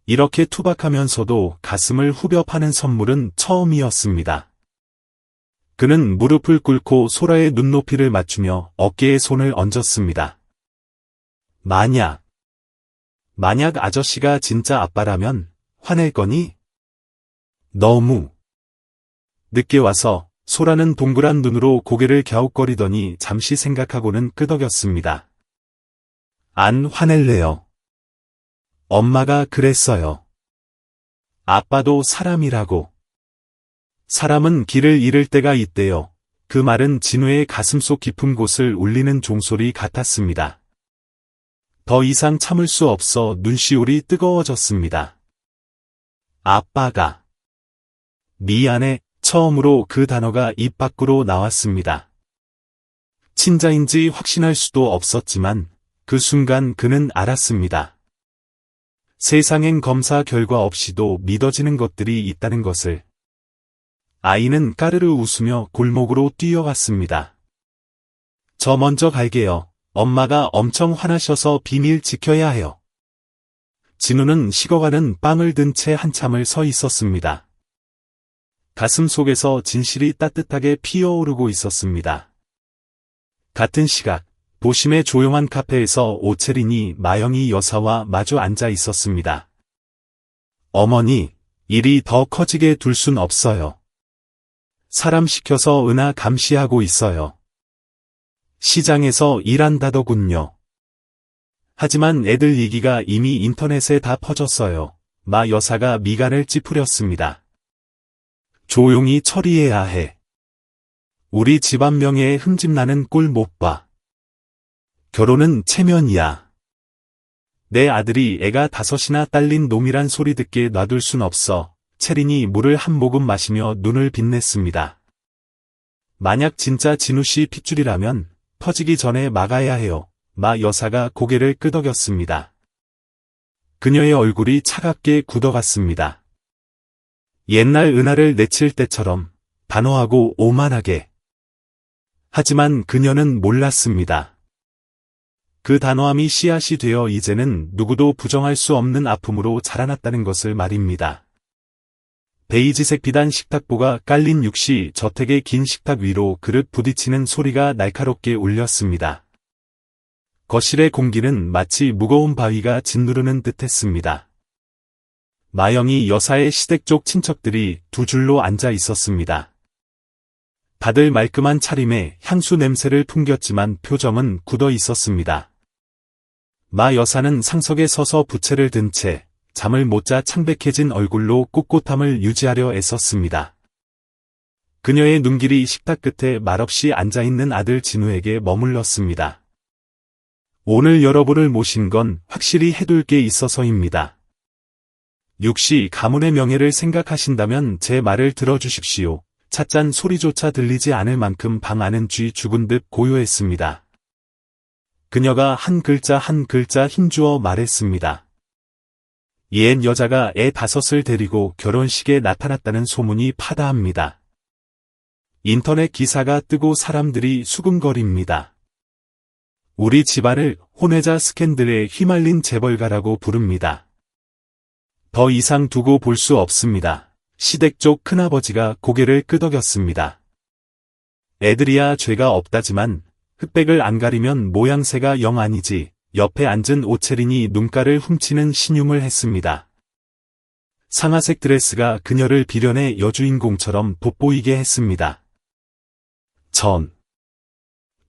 이렇게 투박하면서도 가슴을 후벼 파는 선물은 처음이었습니다. 그는 무릎을 꿇고 소라의 눈높이를 맞추며 어깨에 손을 얹었습니다. 만약 아저씨가 진짜 아빠라면 화낼 거니? 너무 늦게 와서 소라는 동그란 눈으로 고개를 갸웃거리더니 잠시 생각하고는 끄덕였습니다. 안 화낼래요. 엄마가 그랬어요. 아빠도 사람이라고. 사람은 길을 잃을 때가 있대요. 그 말은 진우의 가슴속 깊은 곳을 울리는 종소리 같았습니다. 더 이상 참을 수 없어 눈시울이 뜨거워졌습니다. 아빠가. 미안해. 처음으로 그 단어가 입 밖으로 나왔습니다. 친자인지 확신할 수도 없었지만 그 순간 그는 알았습니다. 세상엔 검사 결과 없이도 믿어지는 것들이 있다는 것을. 아이는 까르르 웃으며 골목으로 뛰어갔습니다. 저 먼저 갈게요. 엄마가 엄청 화나셔서 비밀 지켜야 해요. 진우는 식어가는 빵을 든 채 한참을 서 있었습니다. 가슴 속에서 진실이 따뜻하게 피어오르고 있었습니다. 같은 시각, 도심의 조용한 카페에서 오체린이 마영이 여사와 마주 앉아 있었습니다. 어머니, 일이 더 커지게 둘 순 없어요. 사람 시켜서 은하 감시하고 있어요. 시장에서 일한다더군요. 하지만 애들 얘기가 이미 인터넷에 다 퍼졌어요. 마 여사가 미간을 찌푸렸습니다. 조용히 처리해야 해. 우리 집안 명예에 흠집나는 꼴 못 봐. 결혼은 체면이야. 내 아들이 애가 5이나 딸린 놈이란 소리 듣게 놔둘 순 없어. 체린이 물을 한 모금 마시며 눈을 빛냈습니다. 만약 진짜 진우씨 핏줄이라면 터지기 전에 막아야 해요. 마 여사가 고개를 끄덕였습니다. 그녀의 얼굴이 차갑게 굳어갔습니다. 옛날 은하를 내칠 때처럼 단호하고 오만하게. 하지만 그녀는 몰랐습니다. 그 단호함이 씨앗이 되어 이제는 누구도 부정할 수 없는 아픔으로 자라났다는 것을 말입니다. 베이지색 비단 식탁보가 깔린 육시 저택의 긴 식탁 위로 그릇 부딪히는 소리가 날카롭게 울렸습니다. 거실의 공기는 마치 무거운 바위가 짓누르는 듯했습니다. 마영이 여사의 시댁 쪽 친척들이 두 줄로 앉아 있었습니다. 다들 말끔한 차림에 향수 냄새를 풍겼지만 표정은 굳어 있었습니다. 마 여사는 상석에 서서 부채를 든 채 잠을 못 자 창백해진 얼굴로 꿋꿋함을 유지하려 애썼습니다. 그녀의 눈길이 식탁 끝에 말없이 앉아있는 아들 진우에게 머물렀습니다. 오늘 여러분을 모신 건 확실히 해둘 게 있어서입니다. 육시 가문의 명예를 생각하신다면 제 말을 들어주십시오. 찻잔 소리조차 들리지 않을 만큼 방 안은 쥐 죽은 듯 고요했습니다. 그녀가 한 글자 한 글자 힘주어 말했습니다. 옛 여자가 애 5을 데리고 결혼식에 나타났다는 소문이 파다합니다. 인터넷 기사가 뜨고 사람들이 수군거립니다. 우리 집안을 혼외자 스캔들에 휘말린 재벌가라고 부릅니다. 더 이상 두고 볼 수 없습니다. 시댁 쪽 큰아버지가 고개를 끄덕였습니다. 애들이야 죄가 없다지만 흑백을 안 가리면 모양새가 영 아니지. 옆에 앉은 오체린이 눈가를 훔치는 신용을 했습니다. 상아색 드레스가 그녀를 비련의 여주인공처럼 돋보이게 했습니다. 전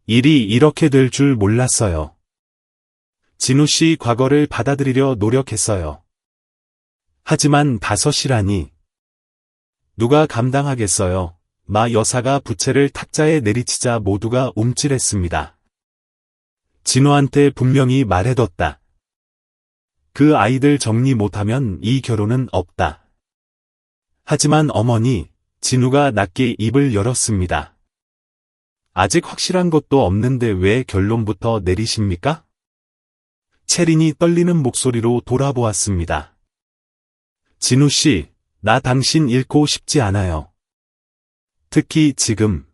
일이 이렇게 될 줄 몰랐어요. 진우 씨 과거를 받아들이려 노력했어요. 하지만 5이라니. 누가 감당하겠어요. 마 여사가 부채를 탁자에 내리치자 모두가 움찔했습니다. 진우한테 분명히 말해뒀다. 그 아이들 정리 못하면 이 결혼은 없다. 하지만 어머니, 진우가 낮게 입을 열었습니다. 아직 확실한 것도 없는데 왜 결론부터 내리십니까? 채린이 떨리는 목소리로 돌아보았습니다. 진우 씨, 나 당신 잃고 싶지 않아요. 특히 지금.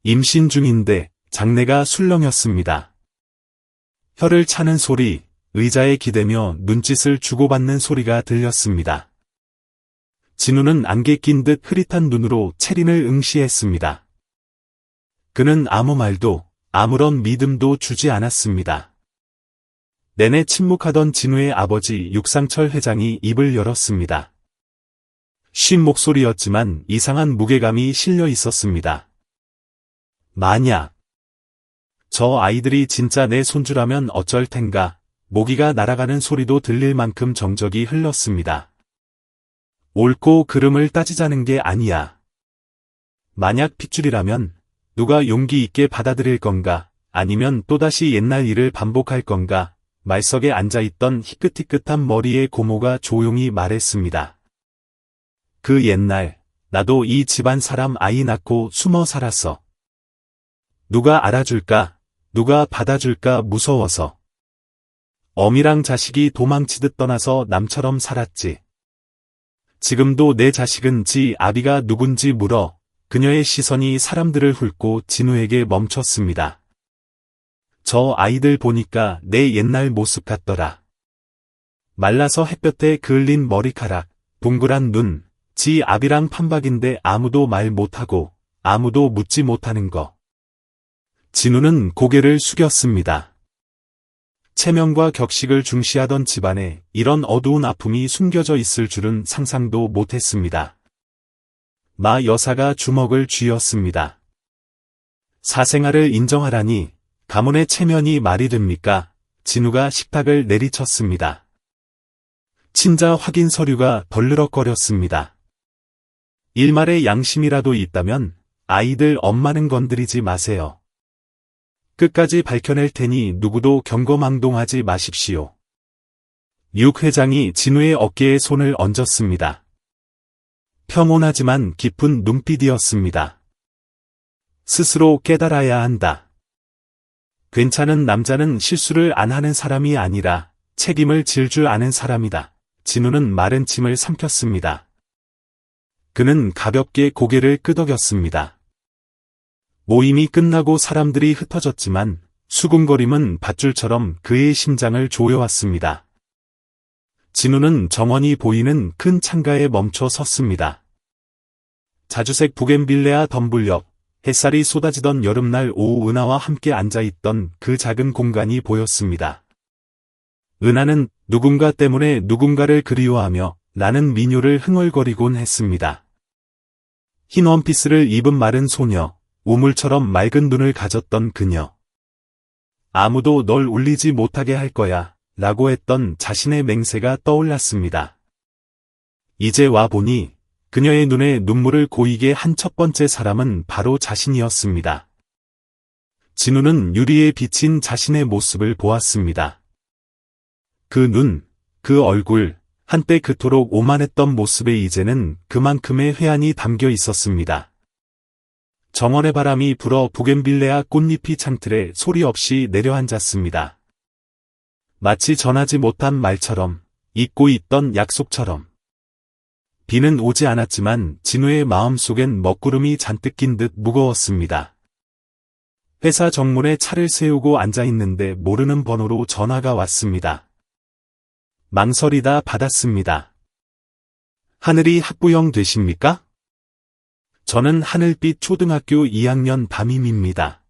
임신 중인데 장내가 술렁였습니다. 혀를 차는 소리, 의자에 기대며 눈짓을 주고받는 소리가 들렸습니다. 진우는 안개 낀 듯 흐릿한 눈으로 채린을 응시했습니다. 그는 아무 말도, 아무런 믿음도 주지 않았습니다. 내내 침묵하던 진우의 아버지 육상철 회장이 입을 열었습니다. 쉰 목소리였지만 이상한 무게감이 실려 있었습니다. 만약 저 아이들이 진짜 내 손주라면 어쩔 텐가. 모기가 날아가는 소리도 들릴 만큼 정적이 흘렀습니다. 옳고 그름을 따지자는 게 아니야. 만약 핏줄이라면 누가 용기 있게 받아들일 건가, 아니면 또다시 옛날 일을 반복할 건가. 말석에 앉아있던 희끗희끗한 머리의 고모가 조용히 말했습니다. 그 옛날, 나도 이 집안 사람 아이 낳고 숨어 살았어. 누가 알아줄까, 누가 받아줄까 무서워서. 어미랑 자식이 도망치듯 떠나서 남처럼 살았지. 지금도 내 자식은 지 아비가 누군지 물어. 그녀의 시선이 사람들을 훑고 진우에게 멈췄습니다. 저 아이들 보니까 내 옛날 모습 같더라. 말라서 햇볕에 그을린 머리카락, 동그란 눈, 지 아비랑 판박인데 아무도 말 못하고, 아무도 묻지 못하는 거. 진우는 고개를 숙였습니다. 체면과 격식을 중시하던 집안에 이런 어두운 아픔이 숨겨져 있을 줄은 상상도 못했습니다. 마 여사가 주먹을 쥐었습니다. 사생활을 인정하라니 가문의 체면이 말이 됩니까? 진우가 식탁을 내리쳤습니다. 친자 확인 서류가 덜르럭거렸습니다. 일말의 양심이라도 있다면 아이들 엄마는 건드리지 마세요. 끝까지 밝혀낼 테니 누구도 경거망동하지 마십시오. 육 회장이 진우의 어깨에 손을 얹었습니다. 평온하지만 깊은 눈빛이었습니다. 스스로 깨달아야 한다. 괜찮은 남자는 실수를 안 하는 사람이 아니라 책임을 질 줄 아는 사람이다. 진우는 마른 침을 삼켰습니다. 그는 가볍게 고개를 끄덕였습니다. 모임이 끝나고 사람들이 흩어졌지만 수군거림은 밧줄처럼 그의 심장을 조여왔습니다. 진우는 정원이 보이는 큰 창가에 멈춰 섰습니다. 자주색 부겐빌레아 덤불옆, 햇살이 쏟아지던 여름날 오후 은하와 함께 앉아있던 그 작은 공간이 보였습니다. 은하는 누군가 때문에 누군가를 그리워하며 나는 민요를 흥얼거리곤 했습니다. 흰 원피스를 입은 마른 소녀, 우물처럼 맑은 눈을 가졌던 그녀. 아무도 널 울리지 못하게 할 거야, 라고 했던 자신의 맹세가 떠올랐습니다. 이제 와보니 그녀의 눈에 눈물을 고이게 한 첫 번째 사람은 바로 자신이었습니다. 진우는 유리에 비친 자신의 모습을 보았습니다. 그 눈, 그 얼굴, 한때 그토록 오만했던 모습에 이제는 그만큼의 회한이 담겨 있었습니다. 정원의 바람이 불어 부겐빌레아 꽃잎이 창틀에 소리 없이 내려앉았습니다. 마치 전하지 못한 말처럼, 잊고 있던 약속처럼. 비는 오지 않았지만 진우의 마음속엔 먹구름이 잔뜩 낀 듯 무거웠습니다. 회사 정문에 차를 세우고 앉아있는데 모르는 번호로 전화가 왔습니다. 망설이다 받았습니다. 하늘이 학부형 되십니까? 저는 하늘빛 초등학교 2학년 담임입니다.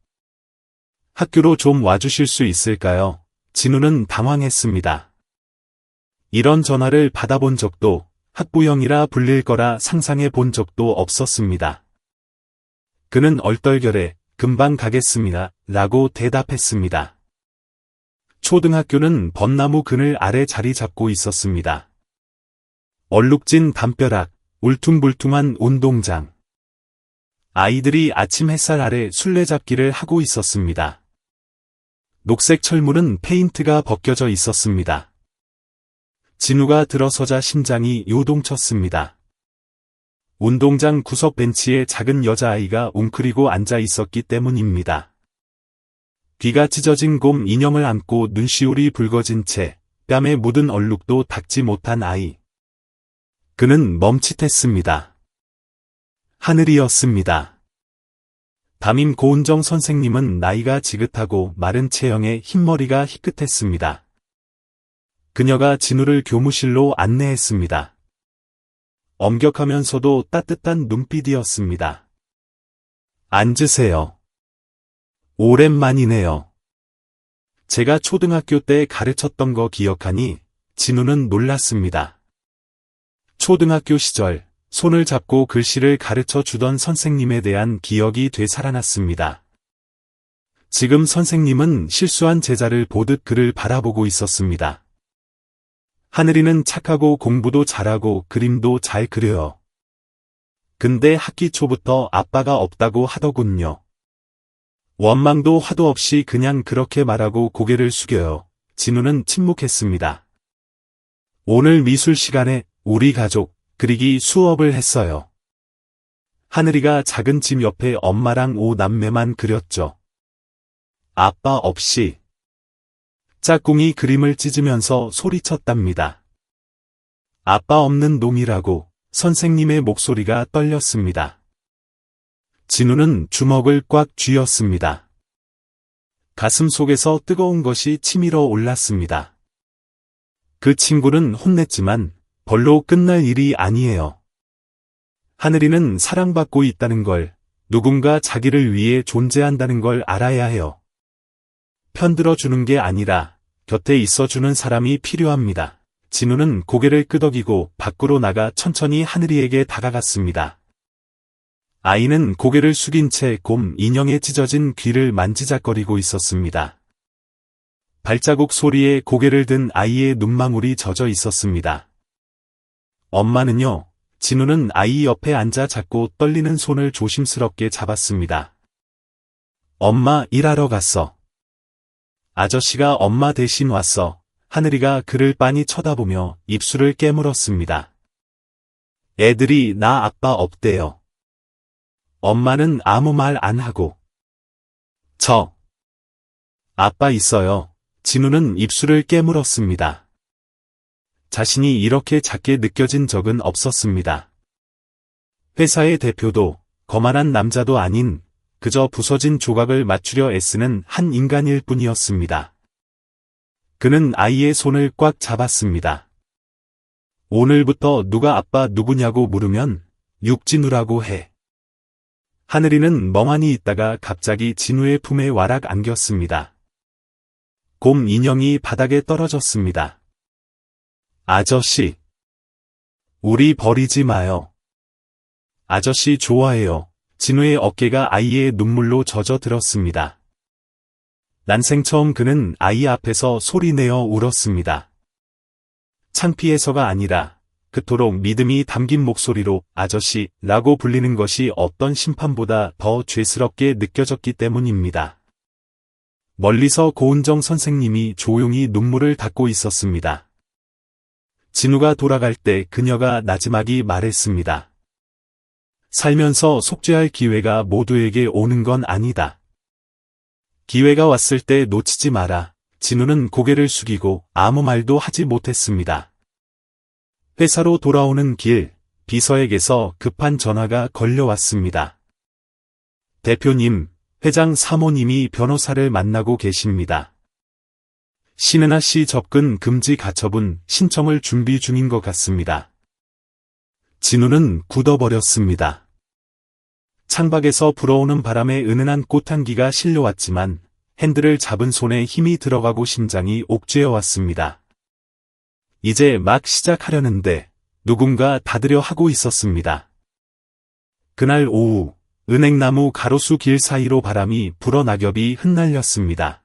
학교로 좀 와주실 수 있을까요? 진우는 당황했습니다. 이런 전화를 받아본 적도, 학부형이라 불릴 거라 상상해 본 적도 없었습니다. 그는 얼떨결에 금방 가겠습니다. 라고 대답했습니다. 초등학교는 벚나무 그늘 아래 자리 잡고 있었습니다. 얼룩진 담벼락, 울퉁불퉁한 운동장. 아이들이 아침 햇살 아래 술래잡기를 하고 있었습니다. 녹색 철물은 페인트가 벗겨져 있었습니다. 진우가 들어서자 심장이 요동쳤습니다. 운동장 구석 벤치에 작은 여자아이가 웅크리고 앉아 있었기 때문입니다. 귀가 찢어진 곰 인형을 안고 눈시울이 붉어진 채 뺨에 묻은 얼룩도 닦지 못한 아이. 그는 멈칫했습니다. 하늘이었습니다. 담임 고은정 선생님은 나이가 지긋하고 마른 체형에 흰머리가 희끗했습니다. 그녀가 진우를 교무실로 안내했습니다. 엄격하면서도 따뜻한 눈빛이었습니다. 앉으세요. 오랜만이네요. 제가 초등학교 때 가르쳤던 거 기억하니? 진우는 놀랐습니다. 초등학교 시절 손을 잡고 글씨를 가르쳐 주던 선생님에 대한 기억이 되살아났습니다. 지금 선생님은 실수한 제자를 보듯 그를 바라보고 있었습니다. 하늘이는 착하고 공부도 잘하고 그림도 잘 그려요. 근데 학기 초부터 아빠가 없다고 하더군요. 원망도 화도 없이 그냥 그렇게 말하고 고개를 숙여요. 진우는 침묵했습니다. 오늘 미술 시간에 우리 가족 그리기 수업을 했어요. 하늘이가 작은 집 옆에 엄마랑 5남매만 그렸죠. 아빠 없이. 짝꿍이 그림을 찢으면서 소리쳤답니다. 아빠 없는 놈이라고. 선생님의 목소리가 떨렸습니다. 진우는 주먹을 꽉 쥐었습니다. 가슴 속에서 뜨거운 것이 치밀어 올랐습니다. 그 친구는 혼냈지만 벌로 끝날 일이 아니에요. 하늘이는 사랑받고 있다는 걸, 누군가 자기를 위해 존재한다는 걸 알아야 해요. 편들어주는 게 아니라 곁에 있어주는 사람이 필요합니다. 진우는 고개를 끄덕이고 밖으로 나가 천천히 하늘이에게 다가갔습니다. 아이는 고개를 숙인 채 곰 인형에 찢어진 귀를 만지작거리고 있었습니다. 발자국 소리에 고개를 든 아이의 눈망울이 젖어 있었습니다. 엄마는요? 진우는 아이 옆에 앉아 잡고 떨리는 손을 조심스럽게 잡았습니다. 엄마 일하러 갔어. 아저씨가 엄마 대신 왔어. 하늘이가 그를 빤히 쳐다보며 입술을 깨물었습니다. 애들이 나 아빠 없대요. 엄마는 아무 말 안 하고. 저 아빠 있어요. 진우는 입술을 깨물었습니다. 자신이 이렇게 작게 느껴진 적은 없었습니다. 회사의 대표도 거만한 남자도 아닌 그저 부서진 조각을 맞추려 애쓰는 한 인간일 뿐이었습니다. 그는 아이의 손을 꽉 잡았습니다. 오늘부터 누가 아빠 누구냐고 물으면 육진우라고 해. 하늘이는 멍하니 있다가 갑자기 진우의 품에 와락 안겼습니다. 곰 인형이 바닥에 떨어졌습니다. 아저씨. 우리 버리지 마요. 아저씨 좋아해요. 진우의 어깨가 아이의 눈물로 젖어들었습니다. 난생 처음 그는 아이 앞에서 소리내어 울었습니다. 창피해서가 아니라 그토록 믿음이 담긴 목소리로 아저씨라고 불리는 것이 어떤 심판보다 더 죄스럽게 느껴졌기 때문입니다. 멀리서 고은정 선생님이 조용히 눈물을 닦고 있었습니다. 진우가 돌아갈 때 그녀가 나지막이 말했습니다. 살면서 속죄할 기회가 모두에게 오는 건 아니다. 기회가 왔을 때 놓치지 마라. 진우는 고개를 숙이고 아무 말도 하지 못했습니다. 회사로 돌아오는 길, 비서에게서 급한 전화가 걸려왔습니다. 대표님, 회장 사모님이 변호사를 만나고 계십니다. 신은하 씨 접근 금지 가처분 신청을 준비 중인 것 같습니다. 진우는 굳어버렸습니다. 창밖에서 불어오는 바람에 은은한 꽃향기가 실려왔지만 핸들을 잡은 손에 힘이 들어가고 심장이 옥죄어왔습니다. 이제 막 시작하려는데 누군가 닫으려 하고 있었습니다. 그날 오후 은행나무 가로수 길 사이로 바람이 불어 낙엽이 흩날렸습니다.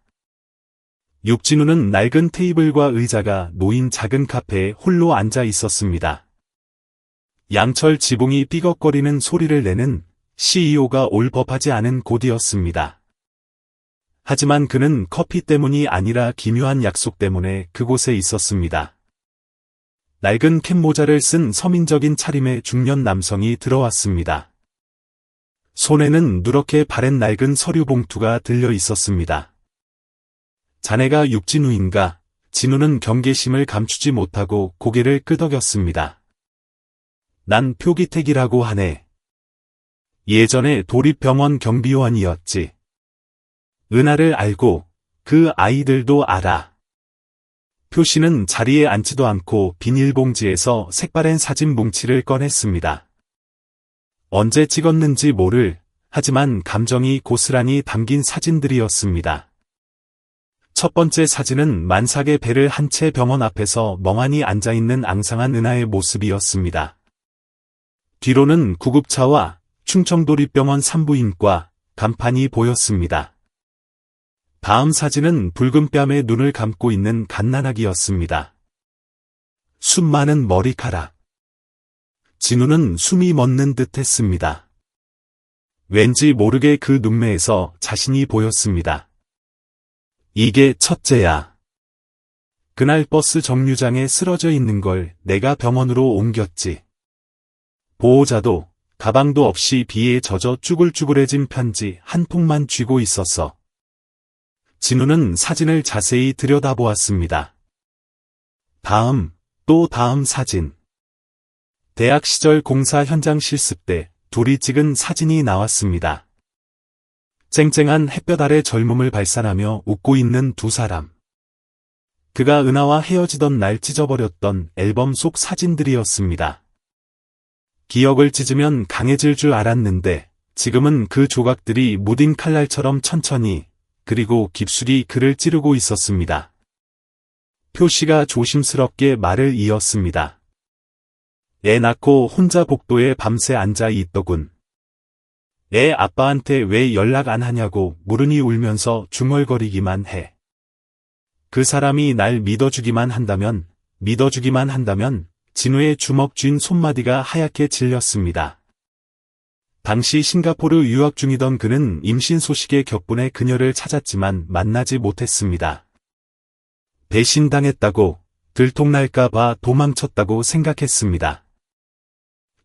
육진우는 낡은 테이블과 의자가 놓인 작은 카페에 홀로 앉아 있었습니다. 양철 지붕이 삐걱거리는 소리를 내는 CEO가 올 법하지 않은 곳이었습니다. 하지만 그는 커피 때문이 아니라 기묘한 약속 때문에 그곳에 있었습니다. 낡은 캡모자를 쓴 서민적인 차림의 중년 남성이 들어왔습니다. 손에는 누렇게 바랜 낡은 서류 봉투가 들려 있었습니다. 자네가 육진우인가? 진우는 경계심을 감추지 못하고 고개를 끄덕였습니다. 난 표기택이라고 하네. 예전에 도립병원 경비원이었지. 은하를 알고 그 아이들도 알아. 표씨는 자리에 앉지도 않고 비닐봉지에서 색바랜 사진 뭉치를 꺼냈습니다. 언제 찍었는지 모를, 하지만 감정이 고스란히 담긴 사진들이었습니다. 첫 번째 사진은 만삭의 배를 한 채 병원 앞에서 멍하니 앉아있는 앙상한 은하의 모습이었습니다. 뒤로는 구급차와 충청도립병원 산부인과 간판이 보였습니다. 다음 사진은 붉은 뺨에 눈을 감고 있는 갓난아기였습니다. 숨 많은 머리카락. 진우는 숨이 멎는 듯 했습니다. 왠지 모르게 그 눈매에서 자신이 보였습니다. 이게 첫째야. 그날 버스 정류장에 쓰러져 있는 걸 내가 병원으로 옮겼지. 보호자도 가방도 없이 비에 젖어 쭈글쭈글해진 편지 한 통만 쥐고 있었어. 진우는 사진을 자세히 들여다보았습니다. 또 다음 사진. 대학 시절 공사 현장 실습 때 둘이 찍은 사진이 나왔습니다. 쨍쨍한 햇볕 아래 젊음을 발산하며 웃고 있는 두 사람. 그가 은하와 헤어지던 날 찢어버렸던 앨범 속 사진들이었습니다. 기억을 찢으면 강해질 줄 알았는데 지금은 그 조각들이 무딘 칼날처럼 천천히 그리고 깊숙이 그를 찌르고 있었습니다. 표씨가 조심스럽게 말을 이었습니다. 애 낳고 혼자 복도에 밤새 앉아 있더군. 애 아빠한테 왜 연락 안 하냐고 물으니 울면서 중얼거리기만 해. 그 사람이 날 믿어주기만 한다면 진우의 주먹 쥔 손마디가 하얗게 질렸습니다. 당시 싱가포르 유학 중이던 그는 임신 소식의 격분에 그녀를 찾았지만 만나지 못했습니다. 배신당했다고, 들통날까봐 도망쳤다고 생각했습니다.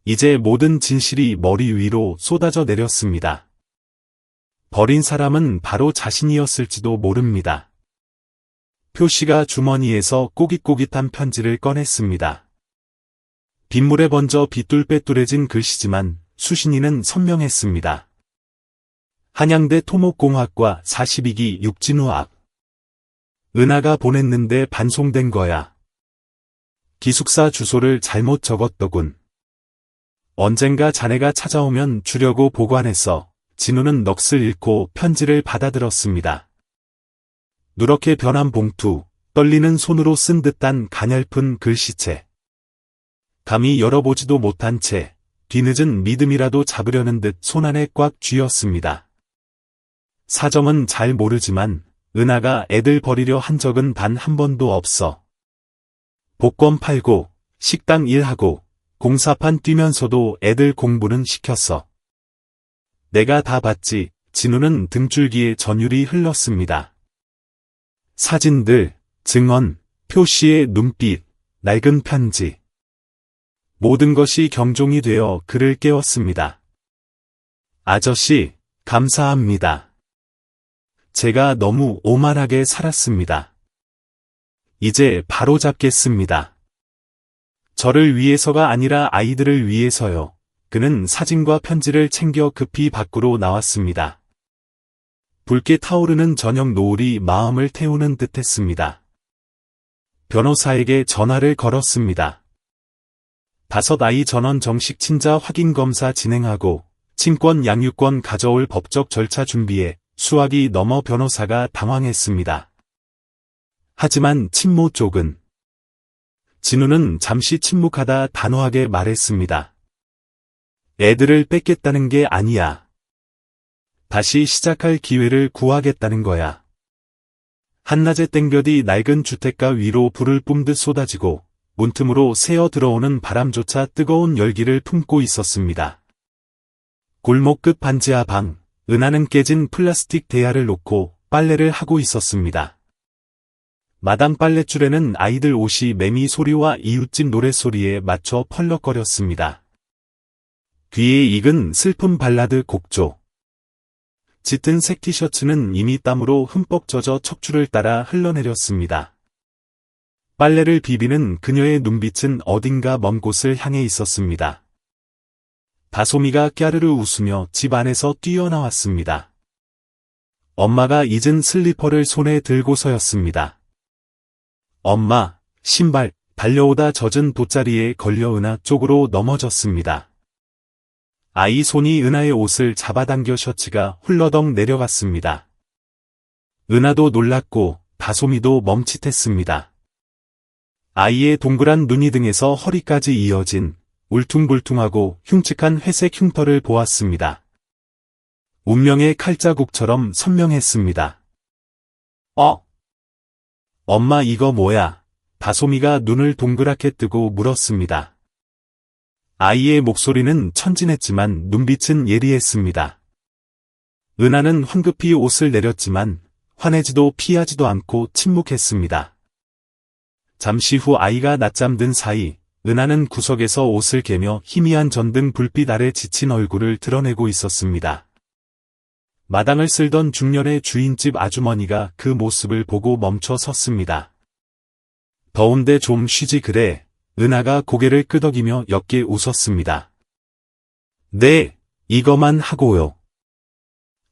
이제 모든 진실이 머리 위로 쏟아져 내렸습니다. 버린 사람은 바로 자신이었을지도 모릅니다. 표씨가 주머니에서 꼬깃꼬깃한 편지를 꺼냈습니다. 빗물에 번져 비뚤빼뚤해진 글씨지만 수신인은 선명했습니다. 한양대 토목공학과 42기 육진우 앞. 은하가 보냈는데 반송된 거야. 기숙사 주소를 잘못 적었더군. 언젠가 자네가 찾아오면 주려고 보관했어. 진우는 넋을 잃고 편지를 받아들었습니다. 누렇게 변한 봉투, 떨리는 손으로 쓴 듯한 가냘픈 글씨체. 감히 열어보지도 못한 채 뒤늦은 믿음이라도 잡으려는 듯 손안에 꽉 쥐었습니다. 사정은 잘 모르지만 은하가 애들 버리려 한 적은 단 한 번도 없어. 복권 팔고 식당 일하고 공사판 뛰면서도 애들 공부는 시켰어. 내가 다 봤지. 진우는 등줄기에 전율이 흘렀습니다. 사진들, 증언, 표씨의 눈빛, 낡은 편지. 모든 것이 경종이 되어 그를 깨웠습니다. 아저씨, 감사합니다. 제가 너무 오만하게 살았습니다. 이제 바로잡겠습니다. 저를 위해서가 아니라 아이들을 위해서요. 그는 사진과 편지를 챙겨 급히 밖으로 나왔습니다. 붉게 타오르는 저녁 노을이 마음을 태우는 듯했습니다. 변호사에게 전화를 걸었습니다. 5아이 전원 정식 친자 확인 검사 진행하고 친권 양육권 가져올 법적 절차 준비에 수학이 넘어 변호사가 당황했습니다. 하지만 친모 쪽은 진우는 잠시 침묵하다 단호하게 말했습니다. 애들을 뺏겠다는 게 아니야. 다시 시작할 기회를 구하겠다는 거야. 한낮에 땡볕이 낡은 주택가 위로 불을 뿜듯 쏟아지고 문틈으로 새어 들어오는 바람조차 뜨거운 열기를 품고 있었습니다. 골목 끝 반지하 방, 은하는 깨진 플라스틱 대야를 놓고 빨래를 하고 있었습니다. 마당 빨랫줄에는 아이들 옷이 매미 소리와 이웃집 노랫소리에 맞춰 펄럭거렸습니다. 귀에 익은 슬픈 발라드 곡조. 짙은 색 티셔츠는 이미 땀으로 흠뻑 젖어 척추를 따라 흘러내렸습니다. 빨래를 비비는 그녀의 눈빛은 어딘가 먼 곳을 향해 있었습니다. 다솜이가 까르르 웃으며 집 안에서 뛰어나왔습니다. 엄마가 잊은 슬리퍼를 손에 들고서였습니다. 엄마, 신발, 달려오다 젖은 돗자리에 걸려 은하 쪽으로 넘어졌습니다. 아이 손이 은하의 옷을 잡아당겨 셔츠가 훌러덩 내려갔습니다. 은하도 놀랐고 다솜이도 멈칫했습니다. 아이의 동그란 눈이 등에서 허리까지 이어진 울퉁불퉁하고 흉측한 회색 흉터를 보았습니다. 운명의 칼자국처럼 선명했습니다. 엄마 이거 뭐야? 다솜이가 눈을 동그랗게 뜨고 물었습니다. 아이의 목소리는 천진했지만 눈빛은 예리했습니다. 은하는 황급히 옷을 내렸지만 화내지도 피하지도 않고 침묵했습니다. 잠시 후 아이가 낮잠 든 사이 은하는 구석에서 옷을 개며 희미한 전등 불빛 아래 지친 얼굴을 드러내고 있었습니다. 마당을 쓸던 중년의 주인집 아주머니가 그 모습을 보고 멈춰 섰습니다. 더운데 좀 쉬지 그래. 은하가 고개를 끄덕이며 옅게 웃었습니다. 네, 이거만 하고요.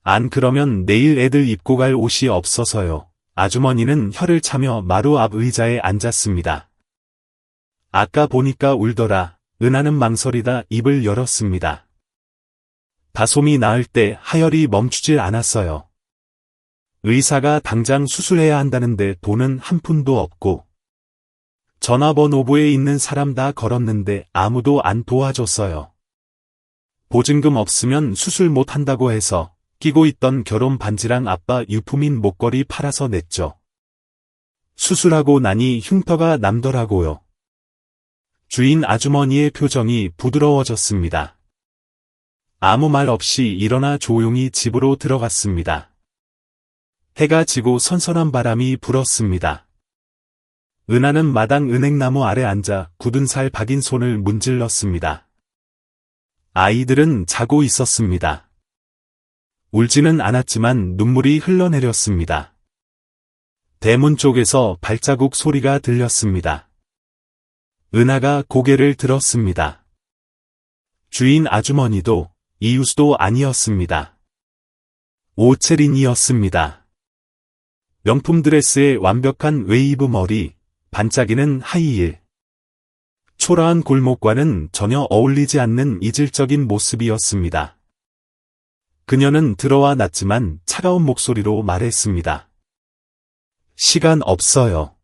안 그러면 내일 애들 입고 갈 옷이 없어서요. 아주머니는 혀를 차며 마루 앞 의자에 앉았습니다. 아까 보니까 울더라. 은하는 망설이다 입을 열었습니다. 다솜이 낳을 때 하혈이 멈추질 않았어요. 의사가 당장 수술해야 한다는데 돈은 한 푼도 없고 전화번호부에 있는 사람 다 걸었는데 아무도 안 도와줬어요. 보증금 없으면 수술 못 한다고 해서 끼고 있던 결혼 반지랑 아빠 유품인 목걸이 팔아서 냈죠. 수술하고 나니 흉터가 남더라고요. 주인 아주머니의 표정이 부드러워졌습니다. 아무 말 없이 일어나 조용히 집으로 들어갔습니다. 해가 지고 선선한 바람이 불었습니다. 은하는 마당 은행나무 아래 앉아 굳은 살 박인 손을 문질렀습니다. 아이들은 자고 있었습니다. 울지는 않았지만 눈물이 흘러내렸습니다. 대문 쪽에서 발자국 소리가 들렸습니다. 은하가 고개를 들었습니다. 주인 아주머니도 이웃도 아니었습니다. 오체린이었습니다. 명품 드레스에 완벽한 웨이브 머리, 반짝이는 하이힐. 초라한 골목과는 전혀 어울리지 않는 이질적인 모습이었습니다. 그녀는 들어와 났지만 차가운 목소리로 말했습니다. 시간 없어요.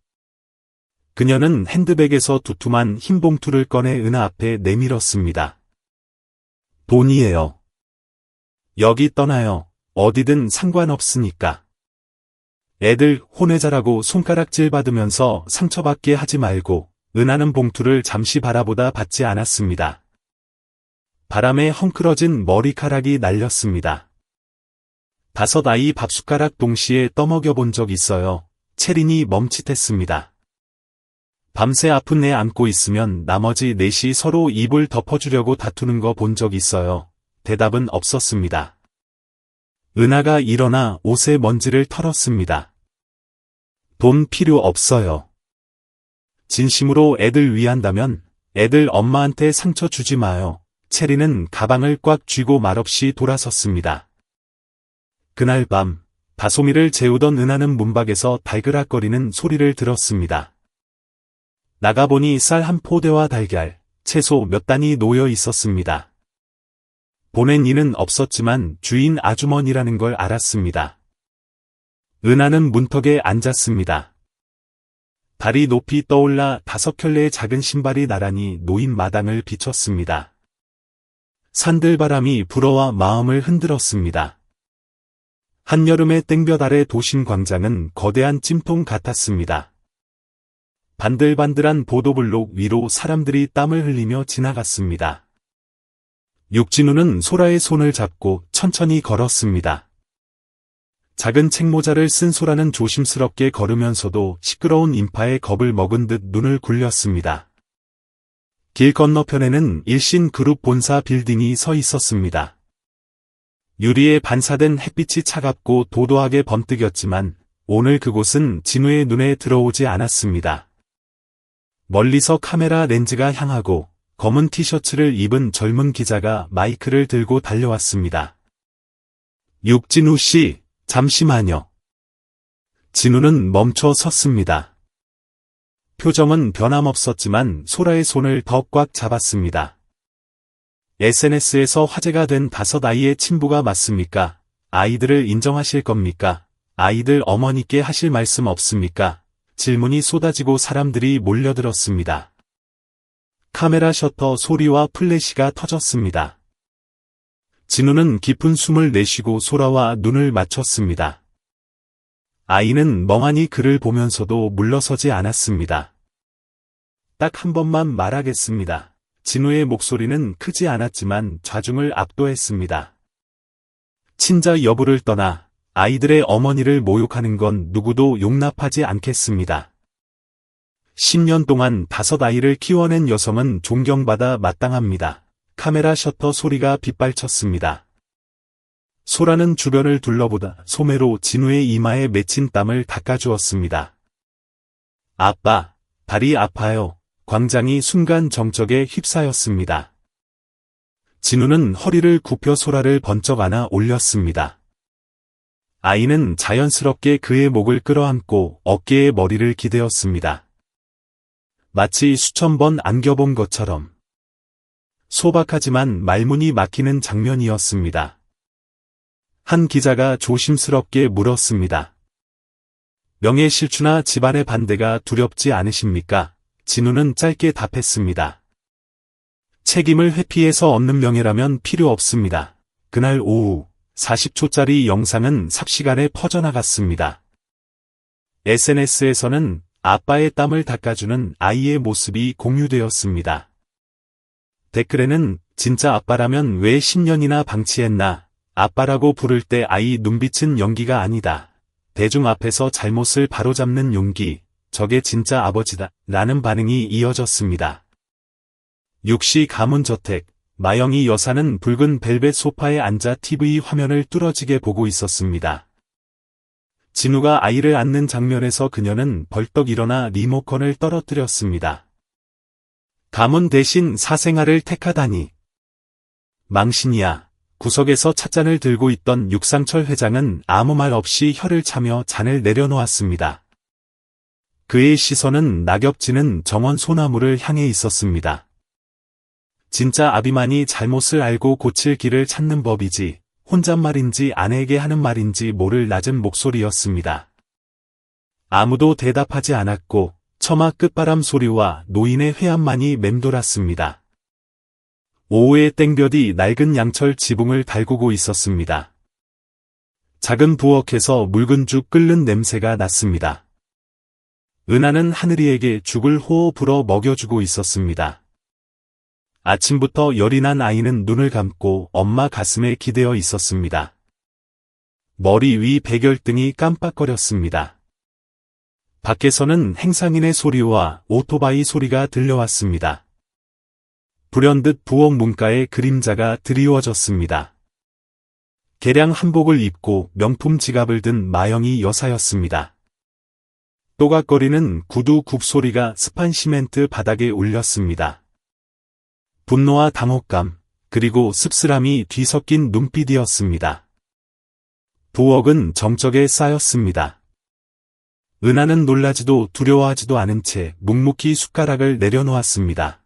그녀는 핸드백에서 두툼한 흰 봉투를 꺼내 은하 앞에 내밀었습니다. 돈이에요. 여기 떠나요. 어디든 상관없으니까. 애들 혼외자라고 손가락질 받으면서 상처받게 하지 말고. 은하는 봉투를 잠시 바라보다 받지 않았습니다. 바람에 헝클어진 머리카락이 날렸습니다. 5 아이 밥숟가락 동시에 떠먹여 본 적 있어요. 체린이 멈칫했습니다. 밤새 아픈 애 안고 있으면 나머지 4이 서로 입을 덮어주려고 다투는 거 본 적 있어요. 대답은 없었습니다. 은하가 일어나 옷에 먼지를 털었습니다. 돈 필요 없어요. 진심으로 애들 위한다면 애들 엄마한테 상처 주지 마요. 체리는 가방을 꽉 쥐고 말없이 돌아섰습니다. 그날 밤 다솜이를 재우던 은하는 문밖에서 달그락거리는 소리를 들었습니다. 나가보니 쌀 한 포대와 달걀, 채소 몇 단이 놓여 있었습니다. 보낸 이는 없었지만 주인 아주머니라는 걸 알았습니다. 은하는 문턱에 앉았습니다. 다리 높이 떠올라 5켤레의 작은 신발이 나란히 놓인 마당을 비췄습니다. 산들바람이 불어와 마음을 흔들었습니다. 한여름의 땡볕 아래 도심 광장은 거대한 찜통 같았습니다. 반들반들한 보도블록 위로 사람들이 땀을 흘리며 지나갔습니다. 육진우는 소라의 손을 잡고 천천히 걸었습니다. 작은 책모자를 쓴 소라는 조심스럽게 걸으면서도 시끄러운 인파에 겁을 먹은 듯 눈을 굴렸습니다. 길 건너편에는 일신그룹 본사 빌딩이 서 있었습니다. 유리에 반사된 햇빛이 차갑고 도도하게 번뜩였지만 오늘 그곳은 진우의 눈에 들어오지 않았습니다. 멀리서 카메라 렌즈가 향하고 검은 티셔츠를 입은 젊은 기자가 마이크를 들고 달려왔습니다. 육진우 씨, 잠시만요. 진우는 멈춰 섰습니다. 표정은 변함없었지만 소라의 손을 더 꽉 잡았습니다. SNS에서 화제가 된 5아이의 친부가 맞습니까? 아이들을 인정하실 겁니까? 아이들 어머니께 하실 말씀 없습니까? 질문이 쏟아지고 사람들이 몰려들었습니다. 카메라 셔터 소리와 플래시가 터졌습니다. 진우는 깊은 숨을 내쉬고 소라와 눈을 맞췄습니다. 아이는 멍하니 그를 보면서도 물러서지 않았습니다. 딱 한 번만 말하겠습니다. 진우의 목소리는 크지 않았지만 좌중을 압도했습니다. 친자 여부를 떠나 아이들의 어머니를 모욕하는 건 누구도 용납하지 않겠습니다. 10년 동안 5아이를 키워낸 여성은 존경받아 마땅합니다. 카메라 셔터 소리가 빗발쳤습니다. 소라는 주변을 둘러보다 소매로 진우의 이마에 맺힌 땀을 닦아주었습니다. 아빠, 다리 아파요. 광장이 순간 정적에 휩싸였습니다. 진우는 허리를 굽혀 소라를 번쩍 안아 올렸습니다. 아이는 자연스럽게 그의 목을 끌어안고 어깨에 머리를 기대었습니다. 마치 수천 번 안겨본 것처럼. 소박하지만 말문이 막히는 장면이었습니다. 한 기자가 조심스럽게 물었습니다. 명예실추나 집안의 반대가 두렵지 않으십니까? 진우는 짧게 답했습니다. 책임을 회피해서 얻는 명예라면 필요 없습니다. 그날 오후 40초짜리 영상은 삽시간에 퍼져나갔습니다. SNS에서는 아빠의 땀을 닦아주는 아이의 모습이 공유되었습니다. 댓글에는 진짜 아빠라면 왜 10년이나 방치했나? 아빠라고 부를 때 아이 눈빛은 연기가 아니다. 대중 앞에서 잘못을 바로잡는 용기. 저게 진짜 아버지다. 라는 반응이 이어졌습니다. 6시 가문저택. 마영희 여사는 붉은 벨벳 소파에 앉아 TV 화면을 뚫어지게 보고 있었습니다. 진우가 아이를 안는 장면에서 그녀는 벌떡 일어나 리모컨을 떨어뜨렸습니다. 가문 대신 사생아를 택하다니. 망신이야. 구석에서 찻잔을 들고 있던 육상철 회장은 아무 말 없이 혀를 차며 잔을 내려놓았습니다. 그의 시선은 낙엽지는 정원 소나무를 향해 있었습니다. 진짜 아비만이 잘못을 알고 고칠 길을 찾는 법이지, 혼잣말인지 아내에게 하는 말인지 모를 낮은 목소리였습니다. 아무도 대답하지 않았고 처마 끝바람 소리와 노인의 회한만이 맴돌았습니다. 오후의 땡볕이 낡은 양철 지붕을 달구고 있었습니다. 작은 부엌에서 묽은 죽 끓는 냄새가 났습니다. 은하는 하늘이에게 죽을 호호 불어 먹여주고 있었습니다. 아침부터 열이 난 아이는 눈을 감고 엄마 가슴에 기대어 있었습니다. 머리 위 백열등이 깜빡거렸습니다. 밖에서는 행상인의 소리와 오토바이 소리가 들려왔습니다. 불현듯 부엌 문가에 그림자가 드리워졌습니다. 개량 한복을 입고 명품 지갑을 든 마영희 여사였습니다. 또각거리는 구두 굽소리가 습한 시멘트 바닥에 울렸습니다. 분노와 당혹감, 그리고 씁쓸함이 뒤섞인 눈빛이었습니다. 부엌은 정적에 쌓였습니다. 은하는 놀라지도 두려워하지도 않은 채 묵묵히 숟가락을 내려놓았습니다.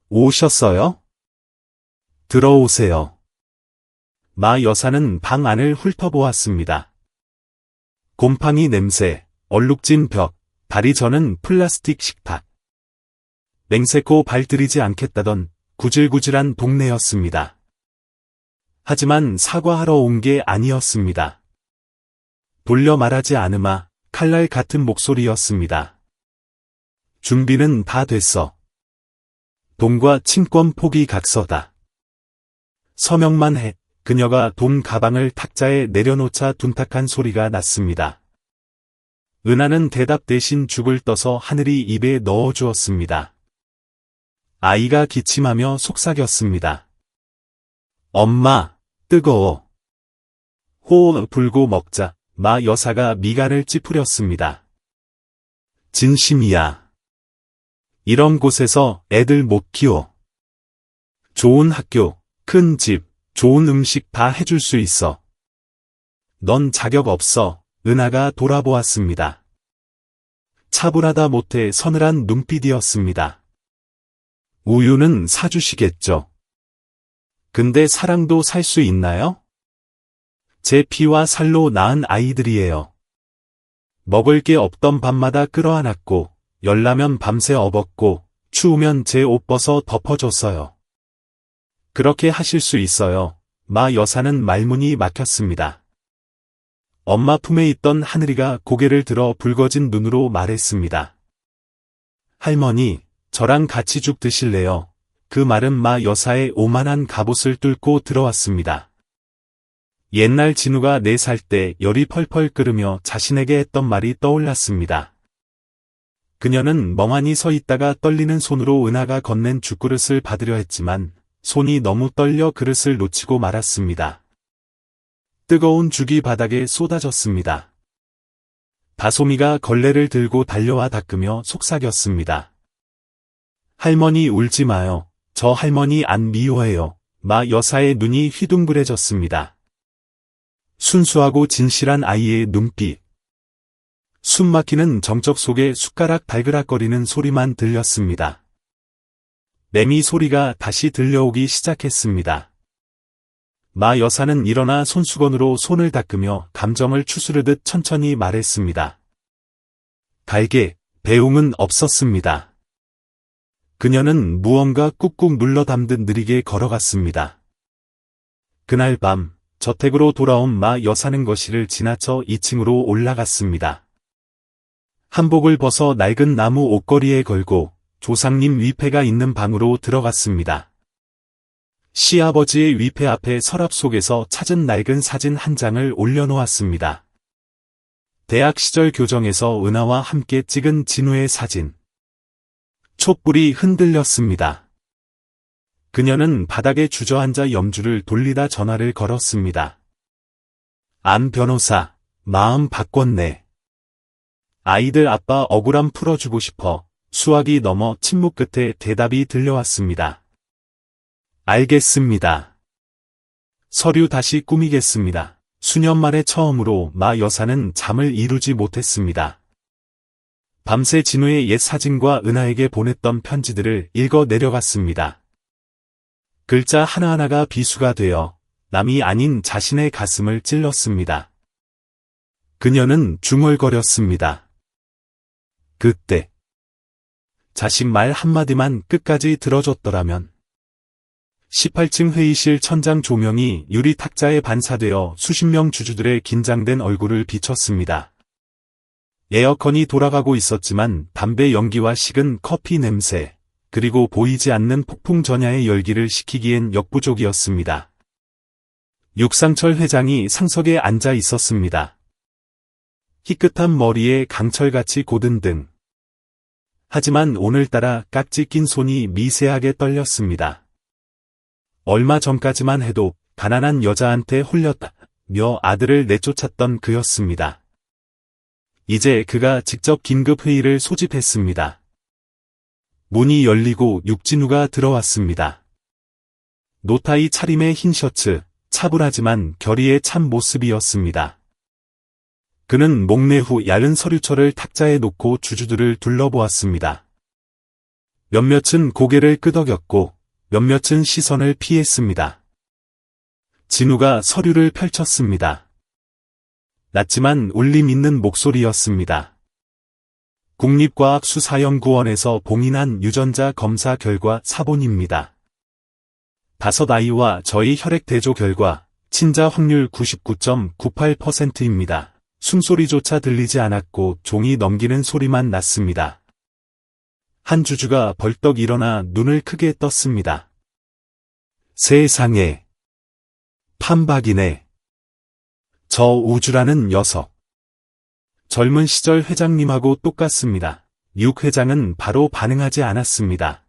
오셨어요? 들어오세요. 마 여사는 방 안을 훑어보았습니다. 곰팡이 냄새, 얼룩진 벽, 다리 저는 플라스틱 식탁. 맹세코 발들이지 않겠다던 구질구질한 동네였습니다. 하지만 사과하러 온 게 아니었습니다. 돌려 말하지 않으마 칼날 같은 목소리였습니다. 준비는 다 됐어. 돈과 친권 포기 각서다. 서명만 해. 그녀가 돈 가방을 탁자에 내려놓자 둔탁한 소리가 났습니다. 은하는 대답 대신 죽을 떠서 하늘이 입에 넣어주었습니다. 아이가 기침하며 속삭였습니다. 엄마, 뜨거워. 호흡 불고 먹자. 마 여사가 미간을 찌푸렸습니다. 진심이야. 이런 곳에서 애들 못 키워. 좋은 학교, 큰 집, 좋은 음식 다 해줄 수 있어. 넌 자격 없어. 은하가 돌아보았습니다. 차분하다 못해 서늘한 눈빛이었습니다. 우유는 사주시겠죠. 근데 사랑도 살 수 있나요? 제 피와 살로 낳은 아이들이에요. 먹을 게 없던 밤마다 끌어안았고, 열나면 밤새 업었고, 추우면 제 옷 벗어 덮어줬어요. 그렇게 하실 수 있어요. 마 여사는 말문이 막혔습니다. 엄마 품에 있던 하늘이가 고개를 들어 붉어진 눈으로 말했습니다. 할머니, 저랑 같이 죽 드실래요? 그 말은 마 여사의 오만한 갑옷을 뚫고 들어왔습니다. 옛날 진우가 4살 때 열이 펄펄 끓으며 자신에게 했던 말이 떠올랐습니다. 그녀는 멍하니 서 있다가 떨리는 손으로 은하가 건넨 죽그릇을 받으려 했지만 손이 너무 떨려 그릇을 놓치고 말았습니다. 뜨거운 죽이 바닥에 쏟아졌습니다. 다솜이가 걸레를 들고 달려와 닦으며 속삭였습니다. 할머니 울지 마요. 저 할머니 안 미워해요. 마 여사의 눈이 휘둥그레졌습니다. 순수하고 진실한 아이의 눈빛. 숨막히는 정적 속에 숟가락 발그락거리는 소리만 들렸습니다. 매미 소리가 다시 들려오기 시작했습니다. 마 여사는 일어나 손수건으로 손을 닦으며 감정을 추스르듯 천천히 말했습니다. 갈게, 배웅은 없었습니다. 그녀는 무언가 꾹꾹 눌러 담듯 느리게 걸어갔습니다. 그날 밤, 저택으로 돌아온 마 여사는 거실을 지나쳐 2층으로 올라갔습니다. 한복을 벗어 낡은 나무 옷걸이에 걸고 조상님 위패가 있는 방으로 들어갔습니다. 시아버지의 위패 앞에 서랍 속에서 찾은 낡은 사진 한 장을 올려놓았습니다. 대학 시절 교정에서 은하와 함께 찍은 진우의 사진. 촛불이 흔들렸습니다. 그녀는 바닥에 주저앉아 염주를 돌리다 전화를 걸었습니다. 안 변호사, 마음 바꿨네. 아이들 아빠 억울함 풀어주고 싶어. 수화기 넘어 침묵 끝에 대답이 들려왔습니다. 알겠습니다. 서류 다시 꾸미겠습니다. 수년 만에 처음으로 마 여사는 잠을 이루지 못했습니다. 밤새 진우의 옛 사진과 은하에게 보냈던 편지들을 읽어 내려갔습니다. 글자 하나하나가 비수가 되어 남이 아닌 자신의 가슴을 찔렀습니다. 그녀는 중얼거렸습니다. 그때 자신 말 한마디만 끝까지 들어줬더라면. 18층 회의실 천장 조명이 유리 탁자에 반사되어 수십 명 주주들의 긴장된 얼굴을 비췄습니다. 에어컨이 돌아가고 있었지만 담배 연기와 식은 커피 냄새, 그리고 보이지 않는 폭풍 전야의 열기를 식히기엔 역부족이었습니다. 육상철 회장이 상석에 앉아 있었습니다. 희끗한 머리에 강철같이 고든 등. 하지만 오늘따라 깍지 낀 손이 미세하게 떨렸습니다. 얼마 전까지만 해도 가난한 여자한테 홀렸다며 아들을 내쫓았던 그였습니다. 이제 그가 직접 긴급회의를 소집했습니다. 문이 열리고 육진우가 들어왔습니다. 노타이 차림의 흰 셔츠, 차분하지만 결의에 찬 모습이었습니다. 그는 목례 후 얇은 서류철을 탁자에 놓고 주주들을 둘러보았습니다. 몇몇은 고개를 끄덕였고 몇몇은 시선을 피했습니다. 진우가 서류를 펼쳤습니다. 낮지만 울림 있는 목소리였습니다. 국립과학수사연구원에서 봉인한 유전자 검사 결과 사본입니다. 5아이와 저희 혈액 대조 결과 친자 확률 99.98%입니다. 숨소리조차 들리지 않았고 종이 넘기는 소리만 났습니다. 한 주주가 벌떡 일어나 눈을 크게 떴습니다. 세상에. 판박이네. 저 우주라는 녀석. 젊은 시절 회장님하고 똑같습니다. 육 회장은 바로 반응하지 않았습니다.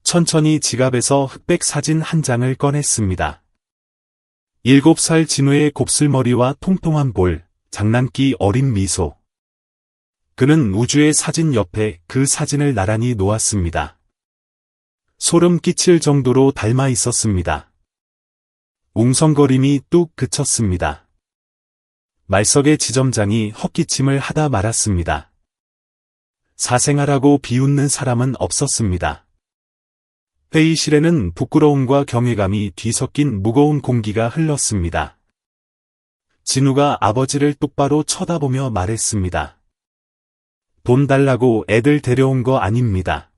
천천히 지갑에서 흑백 사진 한 장을 꺼냈습니다. 7살 진우의 곱슬머리와 통통한 볼, 장난기 어린 미소. 그는 우주의 사진 옆에 그 사진을 나란히 놓았습니다. 소름 끼칠 정도로 닮아 있었습니다. 웅성거림이 뚝 그쳤습니다. 말석의 지점장이 헛기침을 하다 말았습니다. 사생활하고 비웃는 사람은 없었습니다. 회의실에는 부끄러움과 경외감이 뒤섞인 무거운 공기가 흘렀습니다. 진우가 아버지를 똑바로 쳐다보며 말했습니다. 돈 달라고 애들 데려온 거 아닙니다.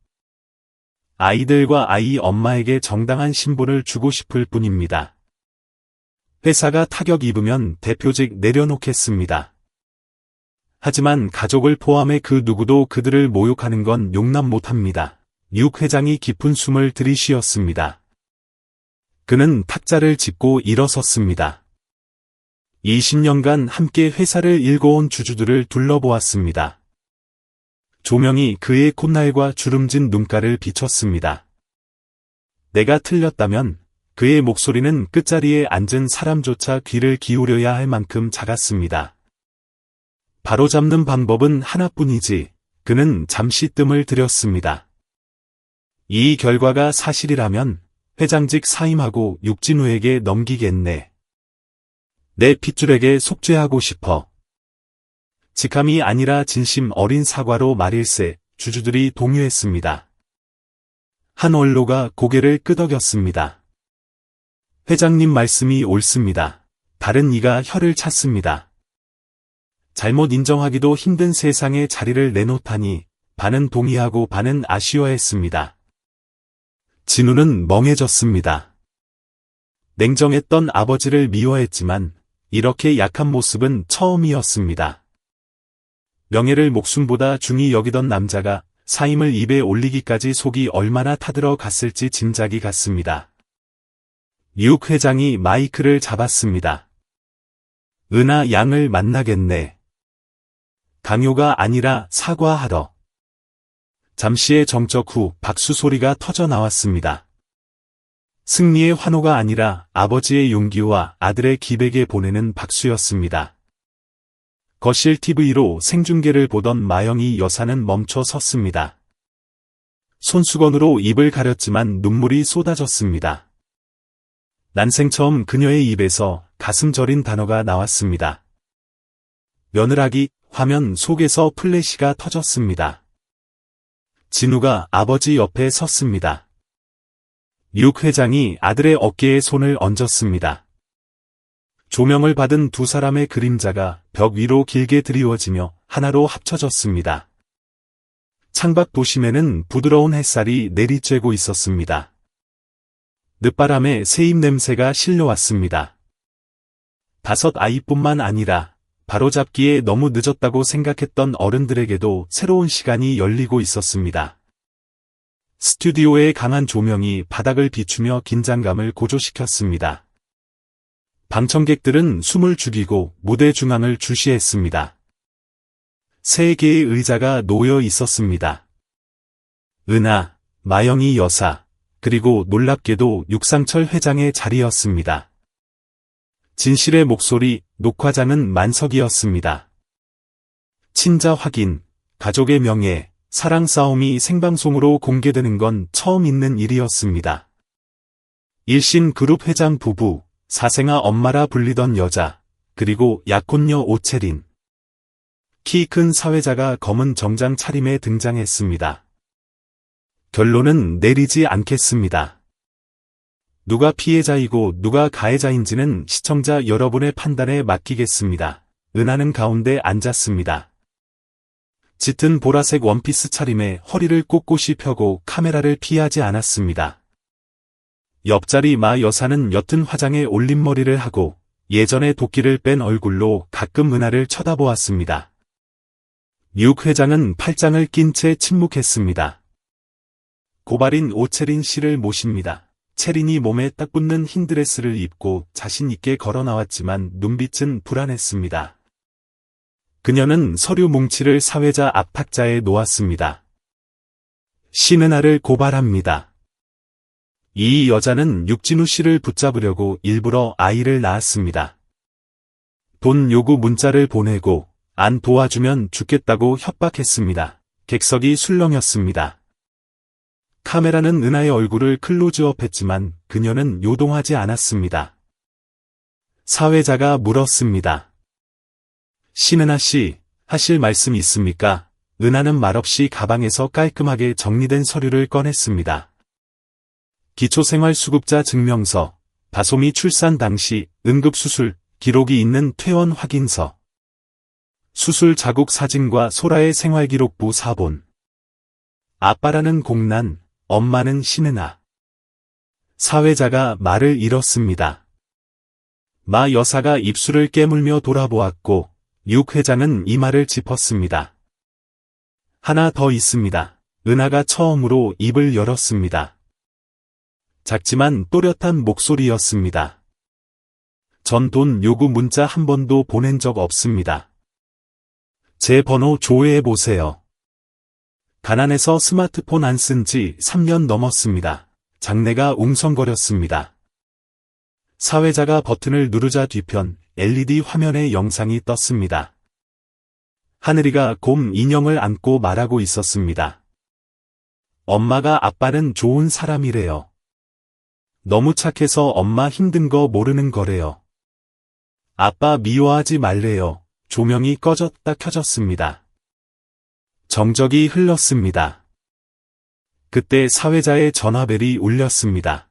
아이들과 아이 엄마에게 정당한 신분을 주고 싶을 뿐입니다. 회사가 타격 입으면 대표직 내려놓겠습니다. 하지만 가족을 포함해 그 누구도 그들을 모욕하는 건 용납 못합니다. 육 회장이 깊은 숨을 들이쉬었습니다. 그는 탁자를 짚고 일어섰습니다. 20년간 함께 회사를 일궈온 주주들을 둘러보았습니다. 조명이 그의 콧날과 주름진 눈가를 비췄습니다. 내가 틀렸다면 그의 목소리는 끝자리에 앉은 사람조차 귀를 기울여야 할 만큼 작았습니다. 바로잡는 방법은 하나뿐이지. 그는 잠시 뜸을 들였습니다. 이 결과가 사실이라면 회장직 사임하고 육진우에게 넘기겠네. 내 핏줄에게 속죄하고 싶어. 직함이 아니라 진심 어린 사과로 말일세. 주주들이 동요했습니다. 한 원로가 고개를 끄덕였습니다. 회장님 말씀이 옳습니다. 다른 이가 혀를 찼습니다. 잘못 인정하기도 힘든 세상에 자리를 내놓다니 반은 동의하고 반은 아쉬워했습니다. 진우는 멍해졌습니다. 냉정했던 아버지를 미워했지만 이렇게 약한 모습은 처음이었습니다. 명예를 목숨보다 중히 여기던 남자가 사임을 입에 올리기까지 속이 얼마나 타들어 갔을지 짐작이 갔습니다. 육 회장이 마이크를 잡았습니다. 은하 양을 만나겠네. 강요가 아니라 사과하러. 잠시의 정적 후 박수 소리가 터져 나왔습니다. 승리의 환호가 아니라 아버지의 용기와 아들의 기백에 보내는 박수였습니다. 거실 TV로 생중계를 보던 마영희 여사는 멈춰 섰습니다. 손수건으로 입을 가렸지만 눈물이 쏟아졌습니다. 난생 처음 그녀의 입에서 가슴 저린 단어가 나왔습니다. 며느라기. 화면 속에서 플래시가 터졌습니다. 진우가 아버지 옆에 섰습니다. 육 회장이 아들의 어깨에 손을 얹었습니다. 조명을 받은 두 사람의 그림자가 벽 위로 길게 드리워지며 하나로 합쳐졌습니다. 창밖 도심에는 부드러운 햇살이 내리쬐고 있었습니다. 늦바람에 새잎 냄새가 실려왔습니다. 5 아이뿐만 아니라 바로잡기에 너무 늦었다고 생각했던 어른들에게도 새로운 시간이 열리고 있었습니다. 스튜디오의 강한 조명이 바닥을 비추며 긴장감을 고조시켰습니다. 방청객들은 숨을 죽이고 무대 중앙을 주시했습니다. 3개의 의자가 놓여 있었습니다. 은하, 마영희 여사, 그리고 놀랍게도 육상철 회장의 자리였습니다. 진실의 목소리, 녹화장은 만석이었습니다. 친자 확인, 가족의 명예, 사랑 싸움이 생방송으로 공개되는 건 처음 있는 일이었습니다. 일신 그룹 회장 부부, 사생아 엄마라 불리던 여자, 그리고 약혼녀 오채린. 키 큰 사회자가 검은 정장 차림에 등장했습니다. 결론은 내리지 않겠습니다. 누가 피해자이고 누가 가해자인지는 시청자 여러분의 판단에 맡기겠습니다. 은하는 가운데 앉았습니다. 짙은 보라색 원피스 차림에 허리를 꼿꼿이 펴고 카메라를 피하지 않았습니다. 옆자리 마 여사는 옅은 화장에 올림머리를 하고 예전의 도끼를 뺀 얼굴로 가끔 은하를 쳐다보았습니다. 육 회장은 팔짱을 낀 채 침묵했습니다. 고발인 오채린 씨를 모십니다. 채린이 몸에 딱 붙는 흰 드레스를 입고 자신 있게 걸어 나왔지만 눈빛은 불안했습니다. 그녀는 서류 뭉치를 사회자 앞 탁자에 놓았습니다. 신은아를 고발합니다. 이 여자는 육진우 씨를 붙잡으려고 일부러 아이를 낳았습니다. 돈 요구 문자를 보내고 안 도와주면 죽겠다고 협박했습니다. 객석이 술렁였습니다. 카메라는 은하의 얼굴을 클로즈업했지만 그녀는 요동하지 않았습니다. 사회자가 물었습니다. 신은아 씨, 하실 말씀 있습니까? 은하는 말없이 가방에서 깔끔하게 정리된 서류를 꺼냈습니다. 기초생활수급자 증명서, 다솜이 출산 당시 응급수술 기록이 있는 퇴원 확인서, 수술 자국 사진과 소라의 생활기록부 사본. 아빠라는 공란, 엄마는 신은아. 사회자가 말을 잃었습니다. 마 여사가 입술을 깨물며 돌아보았고 육 회장은 이마를 짚었습니다. 하나 더 있습니다. 은하가 처음으로 입을 열었습니다. 작지만 또렷한 목소리였습니다. 전 돈 요구 문자 한 번도 보낸 적 없습니다. 제 번호 조회해보세요. 가난해서 스마트폰 안 쓴 지 3년 넘었습니다. 장내가 웅성거렸습니다. 사회자가 버튼을 누르자 뒤편 LED 화면에 영상이 떴습니다. 하늘이가 곰 인형을 안고 말하고 있었습니다. 엄마가 아빠는 좋은 사람이래요. 너무 착해서 엄마 힘든 거 모르는 거래요. 아빠 미워하지 말래요. 조명이 꺼졌다 켜졌습니다. 정적이 흘렀습니다. 그때 사회자의 전화벨이 울렸습니다.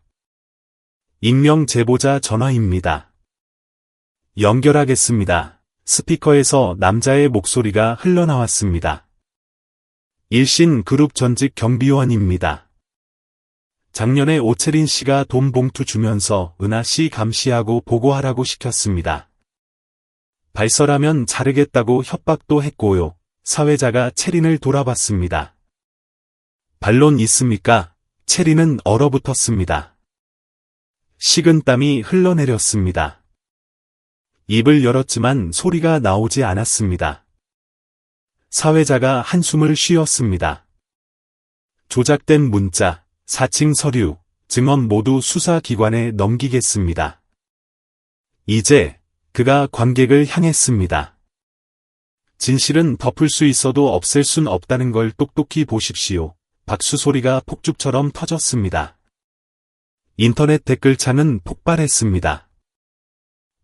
익명 제보자 전화입니다. 연결하겠습니다. 스피커에서 남자의 목소리가 흘러나왔습니다. 일신 그룹 전직 경비원입니다. 작년에 오채린 씨가 돈 봉투 주면서 은하 씨 감시하고 보고하라고 시켰습니다. 발설하면 자르겠다고 협박도 했고요. 사회자가 채린을 돌아봤습니다. 반론 있습니까? 채린은 얼어붙었습니다. 식은땀이 흘러내렸습니다. 입을 열었지만 소리가 나오지 않았습니다. 사회자가 한숨을 쉬었습니다. 조작된 문자, 사칭 서류, 증언 모두 수사기관에 넘기겠습니다. 이제 그가 관객을 향했습니다. 진실은 덮을 수 있어도 없앨 순 없다는 걸 똑똑히 보십시오. 박수 소리가 폭죽처럼 터졌습니다. 인터넷 댓글창은 폭발했습니다.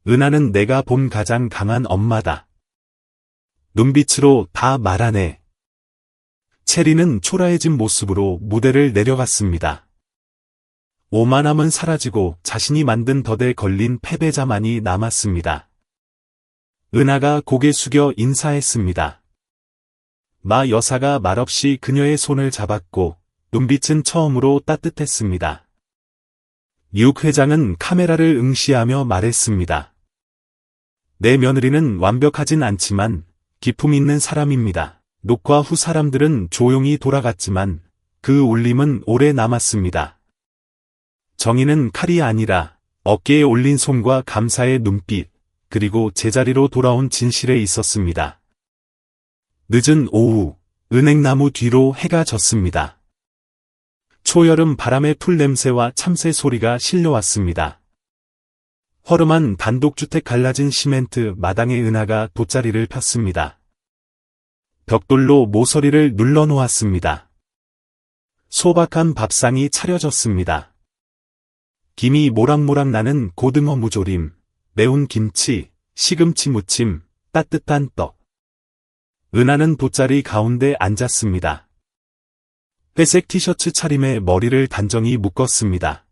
은하는 내가 본 가장 강한 엄마다. 눈빛으로 다 말하네. 체리는 초라해진 모습으로 무대를 내려갔습니다. 오만함은 사라지고 자신이 만든 덫에 걸린 패배자만이 남았습니다. 은하가 고개 숙여 인사했습니다. 마 여사가 말없이 그녀의 손을 잡았고 눈빛은 처음으로 따뜻했습니다. 육 회장은 카메라를 응시하며 말했습니다. 내 며느리는 완벽하진 않지만 기품 있는 사람입니다. 녹화 후 사람들은 조용히 돌아갔지만 그 울림은 오래 남았습니다. 정의는 칼이 아니라 어깨에 올린 손과 감사의 눈빛, 그리고 제자리로 돌아온 진실에 있었습니다. 늦은 오후, 은행나무 뒤로 해가 졌습니다. 초여름 바람의 풀냄새와 참새 소리가 실려왔습니다. 허름한 단독주택 갈라진 시멘트 마당에 은하가 돗자리를 폈습니다. 벽돌로 모서리를 눌러놓았습니다. 소박한 밥상이 차려졌습니다. 김이 모락모락 나는 고등어 무조림, 매운 김치, 시금치 무침, 따뜻한 떡. 은하는 돗자리 가운데 앉았습니다. 회색 티셔츠 차림에 머리를 단정히 묶었습니다.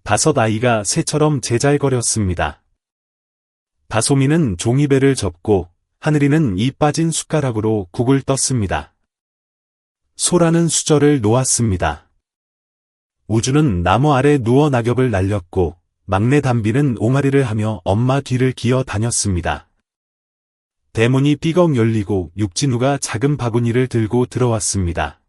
5 아이가 새처럼 제잘거렸습니다. 다솜이는 종이배를 접고 하늘이는 이 빠진 숟가락으로 국을 떴습니다. 소라는 수저를 놓았습니다. 우주는 나무 아래 누워 낙엽을 날렸고 막내 담비는 옹알이를 하며 엄마 뒤를 기어 다녔습니다. 대문이 삐걱 열리고 육진우가 작은 바구니를 들고 들어왔습니다.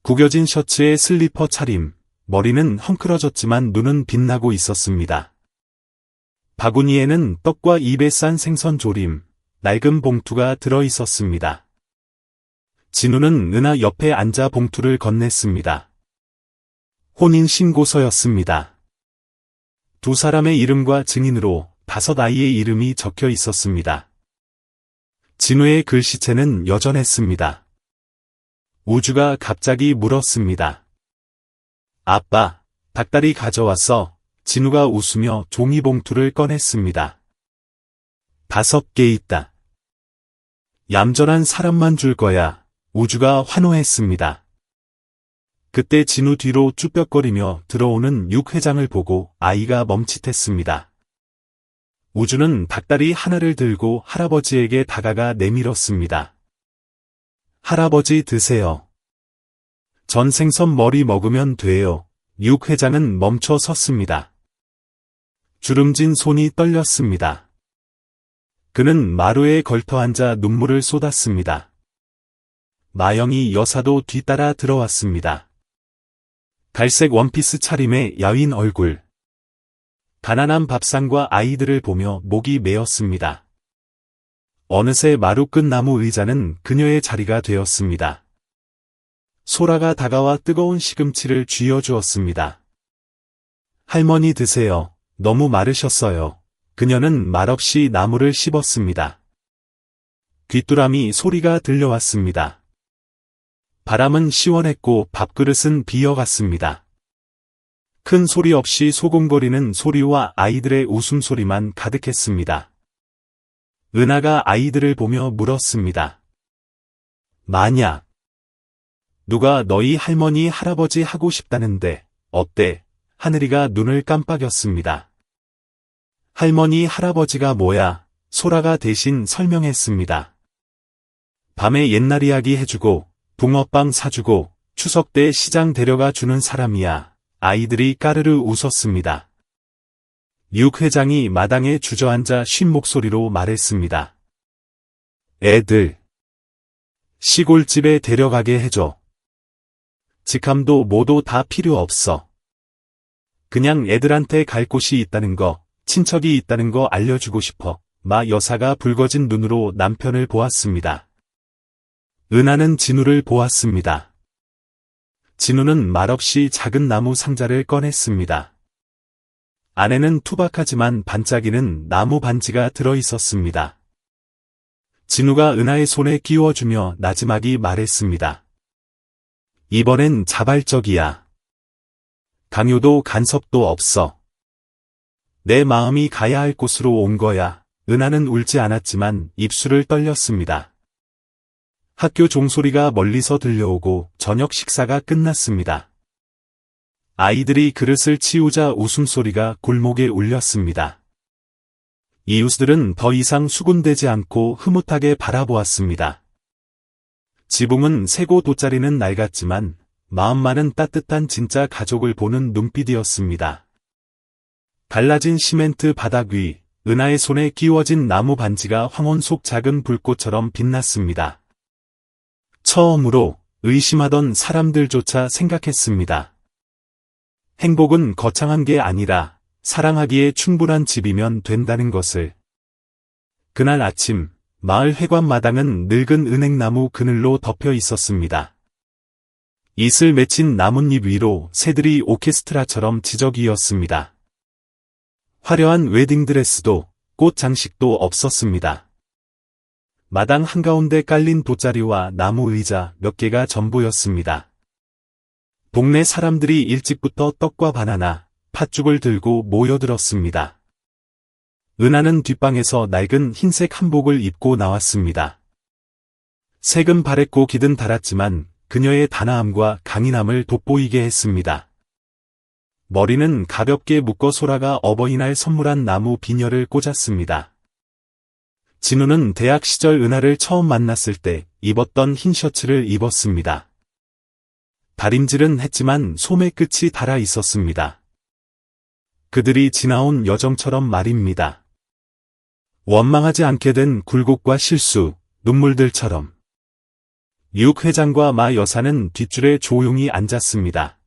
구겨진 셔츠에 슬리퍼 차림, 머리는 헝클어졌지만 눈은 빛나고 있었습니다. 바구니에는 떡과 입에 싼 생선 조림, 낡은 봉투가 들어 있었습니다. 진우는 은하 옆에 앉아 봉투를 건넸습니다. 혼인신고서였습니다. 두 사람의 이름과 증인으로 5 아이의 이름이 적혀 있었습니다. 진우의 글씨체는 여전했습니다. 우주가 갑자기 물었습니다. 아빠, 닭다리 가져왔어. 진우가 웃으며 종이봉투를 꺼냈습니다. 5개 있다. 얌전한 사람만 줄 거야. 우주가 환호했습니다. 그때 진우 뒤로 쭈뼛거리며 들어오는 6회장을 보고 아이가 멈칫했습니다. 우주는 닭다리 하나를 들고 할아버지에게 다가가 내밀었습니다. 할아버지 드세요. 전 생선 머리 먹으면 돼요. 6회장은 멈춰 섰습니다. 주름진 손이 떨렸습니다. 그는 마루에 걸터앉아 눈물을 쏟았습니다. 마영이 여사도 뒤따라 들어왔습니다. 갈색 원피스 차림의 야윈 얼굴. 가난한 밥상과 아이들을 보며 목이 메었습니다. 어느새 마루 끝 나무 의자는 그녀의 자리가 되었습니다. 소라가 다가와 뜨거운 시금치를 쥐어주었습니다. 할머니 드세요. 너무 마르셨어요. 그녀는 말없이 나무를 씹었습니다. 귀뚜라미 소리가 들려왔습니다. 바람은 시원했고 밥그릇은 비어갔습니다. 큰 소리 없이 소곤거리는 소리와 아이들의 웃음소리만 가득했습니다. 은하가 아이들을 보며 물었습니다. 만약 누가 너희 할머니 할아버지 하고 싶다는데 어때? 하늘이가 눈을 깜빡였습니다. 할머니 할아버지가 뭐야? 소라가 대신 설명했습니다. 밤에 옛날 이야기 해주고 붕어빵 사주고 추석 때 시장 데려가 주는 사람이야. 아이들이 까르르 웃었습니다. 6회장이 마당에 주저앉아 쉰 목소리로 말했습니다. 애들, 시골집에 데려가게 해줘. 직함도 뭐도 다 필요 없어. 그냥 애들한테 갈 곳이 있다는 거, 친척이 있다는 거 알려주고 싶어. 마 여사가 붉어진 눈으로 남편을 보았습니다. 은하는 진우를 보았습니다. 진우는 말없이 작은 나무 상자를 꺼냈습니다. 안에는 투박하지만 반짝이는 나무 반지가 들어 있었습니다. 진우가 은하의 손에 끼워주며 나지막이 말했습니다. 이번엔 자발적이야. 강요도 간섭도 없어. 내 마음이 가야 할 곳으로 온 거야. 은하는 울지 않았지만 입술을 떨렸습니다. 학교 종소리가 멀리서 들려오고 저녁 식사가 끝났습니다. 아이들이 그릇을 치우자 웃음소리가 골목에 울렸습니다. 이웃들은 더 이상 수군대지 않고 흐뭇하게 바라보았습니다. 지붕은 새고 돗자리는 낡았지만 마음만은 따뜻한 진짜 가족을 보는 눈빛이었습니다. 갈라진 시멘트 바닥 위 은하의 손에 끼워진 나무 반지가 황혼 속 작은 불꽃처럼 빛났습니다. 처음으로 의심하던 사람들조차 생각했습니다. 행복은 거창한 게 아니라 사랑하기에 충분한 집이면 된다는 것을. 그날 아침 마을 회관 마당은 늙은 은행나무 그늘로 덮여 있었습니다. 이슬 맺힌 나뭇잎 위로 새들이 오케스트라처럼 지저귀었습니다. 화려한 웨딩드레스도 꽃 장식도 없었습니다. 마당 한가운데 깔린 돗자리와 나무 의자 몇 개가 전부였습니다. 동네 사람들이 일찍부터 떡과 바나나, 팥죽을 들고 모여들었습니다. 은하는 뒷방에서 낡은 흰색 한복을 입고 나왔습니다. 색은 바랬고 기든 달았지만 그녀의 단아함과 강인함을 돋보이게 했습니다. 머리는 가볍게 묶어 소라가 어버이날 선물한 나무 비녀를 꽂았습니다. 진우는 대학 시절 은하를 처음 만났을 때 입었던 흰 셔츠를 입었습니다. 다림질은 했지만 소매 끝이 닳아 있었습니다. 그들이 지나온 여정처럼 말입니다. 원망하지 않게 된 굴곡과 실수, 눈물들처럼. 6회장과 마 여사는 뒷줄에 조용히 앉았습니다.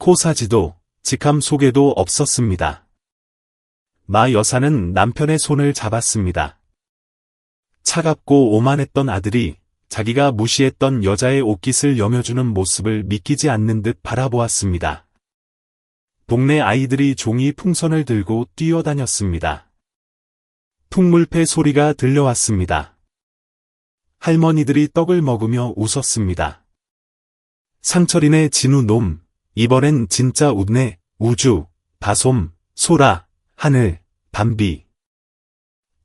코사지도, 직함 소개도 없었습니다. 마 여사는 남편의 손을 잡았습니다. 차갑고 오만했던 아들이 자기가 무시했던 여자의 옷깃을 여며주는 모습을 믿기지 않는 듯 바라보았습니다. 동네 아이들이 종이 풍선을 들고 뛰어다녔습니다. 풍물패 소리가 들려왔습니다. 할머니들이 떡을 먹으며 웃었습니다. 상철이네 진우 놈, 이번엔 진짜 웃네, 우주, 다솜, 소라, 하늘, 담비.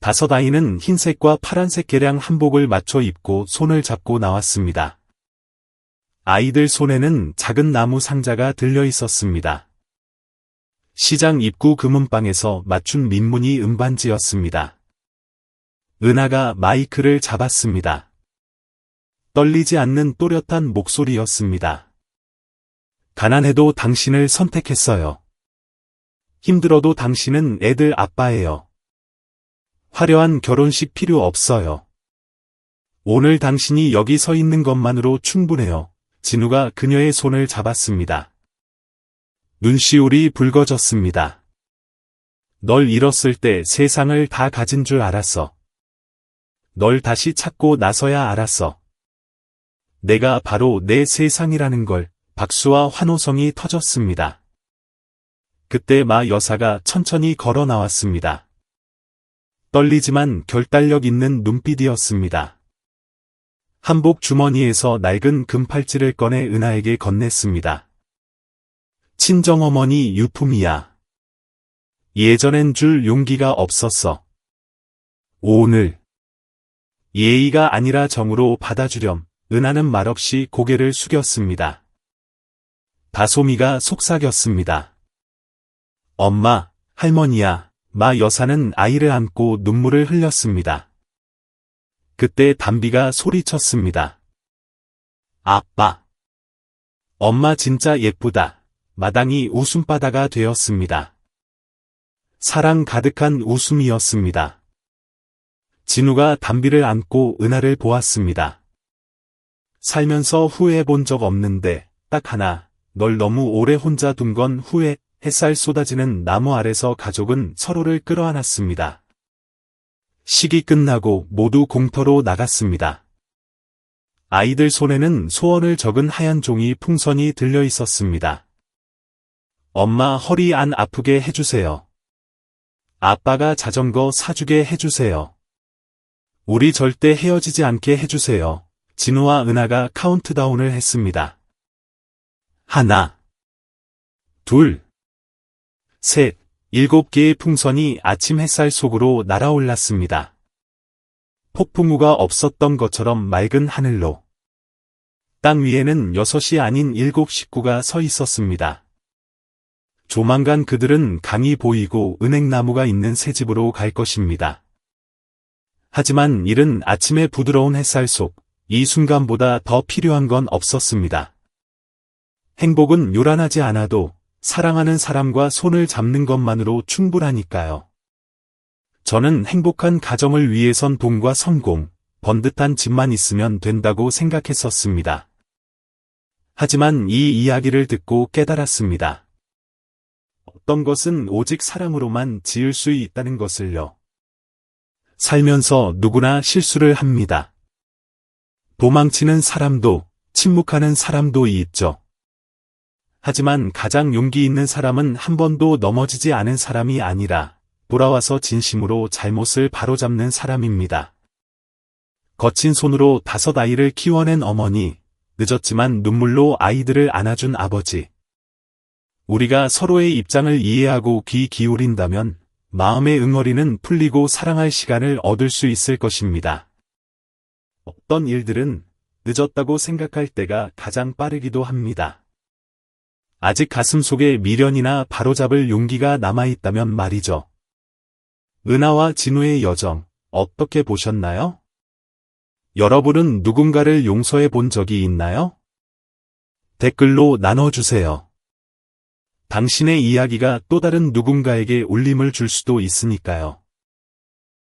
5 아이는 흰색과 파란색 개량 한복을 맞춰 입고 손을 잡고 나왔습니다. 아이들 손에는 작은 나무 상자가 들려 있었습니다. 시장 입구 금은방에서 맞춘 민문이 음반지였습니다. 은하가 마이크를 잡았습니다. 떨리지 않는 또렷한 목소리였습니다. 가난해도 당신을 선택했어요. 힘들어도 당신은 애들 아빠예요. 화려한 결혼식 필요 없어요. 오늘 당신이 여기 서 있는 것만으로 충분해요. 진우가 그녀의 손을 잡았습니다. 눈시울이 붉어졌습니다. 널 잃었을 때 세상을 다 가진 줄 알았어. 널 다시 찾고 나서야 알았어. 내가 바로 내 세상이라는 걸. 박수와 환호성이 터졌습니다. 그때 마 여사가 천천히 걸어 나왔습니다. 떨리지만 결단력 있는 눈빛이었습니다. 한복 주머니에서 낡은 금팔찌를 꺼내 은하에게 건넸습니다. 친정어머니 유품이야. 예전엔 줄 용기가 없었어. 오늘. 예의가 아니라 정으로 받아주렴. 은하는 말없이 고개를 숙였습니다. 다솜이가 속삭였습니다. 엄마, 할머니야. 마 여사는 아이를 안고 눈물을 흘렸습니다. 그때 담비가 소리쳤습니다. 아빠. 엄마 진짜 예쁘다. 마당이 웃음바다가 되었습니다. 사랑 가득한 웃음이었습니다. 진우가 담비를 안고 은하를 보았습니다. 살면서 후회해본 적 없는데 딱 하나, 널 너무 오래 혼자 둔 건 후회. 햇살 쏟아지는 나무 아래서 가족은 서로를 끌어안았습니다. 식이 끝나고 모두 공터로 나갔습니다. 아이들 손에는 소원을 적은 하얀 종이 풍선이 들려 있었습니다. 엄마 허리 안 아프게 해주세요. 아빠가 자전거 사주게 해주세요. 우리 절대 헤어지지 않게 해주세요. 진우와 은하가 카운트다운을 했습니다. 하나, 둘, 셋, 7개의 풍선이 아침 햇살 속으로 날아올랐습니다. 폭풍우가 없었던 것처럼 맑은 하늘로. 땅 위에는 6이 아닌 7 식구가 서 있었습니다. 조만간 그들은 강이 보이고 은행나무가 있는 새 집으로 갈 것입니다. 하지만 이른 아침의 부드러운 햇살 속, 이 순간보다 더 필요한 건 없었습니다. 행복은 요란하지 않아도 사랑하는 사람과 손을 잡는 것만으로 충분하니까요. 저는 행복한 가정을 위해선 돈과 성공, 번듯한 집만 있으면 된다고 생각했었습니다. 하지만 이 이야기를 듣고 깨달았습니다. 어떤 것은 오직 사랑으로만 지을 수 있다는 것을요. 살면서 누구나 실수를 합니다. 도망치는 사람도, 침묵하는 사람도 있죠. 하지만 가장 용기 있는 사람은 한 번도 넘어지지 않은 사람이 아니라 돌아와서 진심으로 잘못을 바로잡는 사람입니다. 거친 손으로 5 아이를 키워낸 어머니, 늦었지만 눈물로 아이들을 안아준 아버지. 우리가 서로의 입장을 이해하고 귀 기울인다면 마음의 응어리는 풀리고 사랑할 시간을 얻을 수 있을 것입니다. 어떤 일들은 늦었다고 생각할 때가 가장 빠르기도 합니다. 아직 가슴속에 미련이나 바로잡을 용기가 남아있다면 말이죠. 은하와 진우의 여정, 어떻게 보셨나요? 여러분은 누군가를 용서해 본 적이 있나요? 댓글로 나눠주세요. 당신의 이야기가 또 다른 누군가에게 울림을 줄 수도 있으니까요.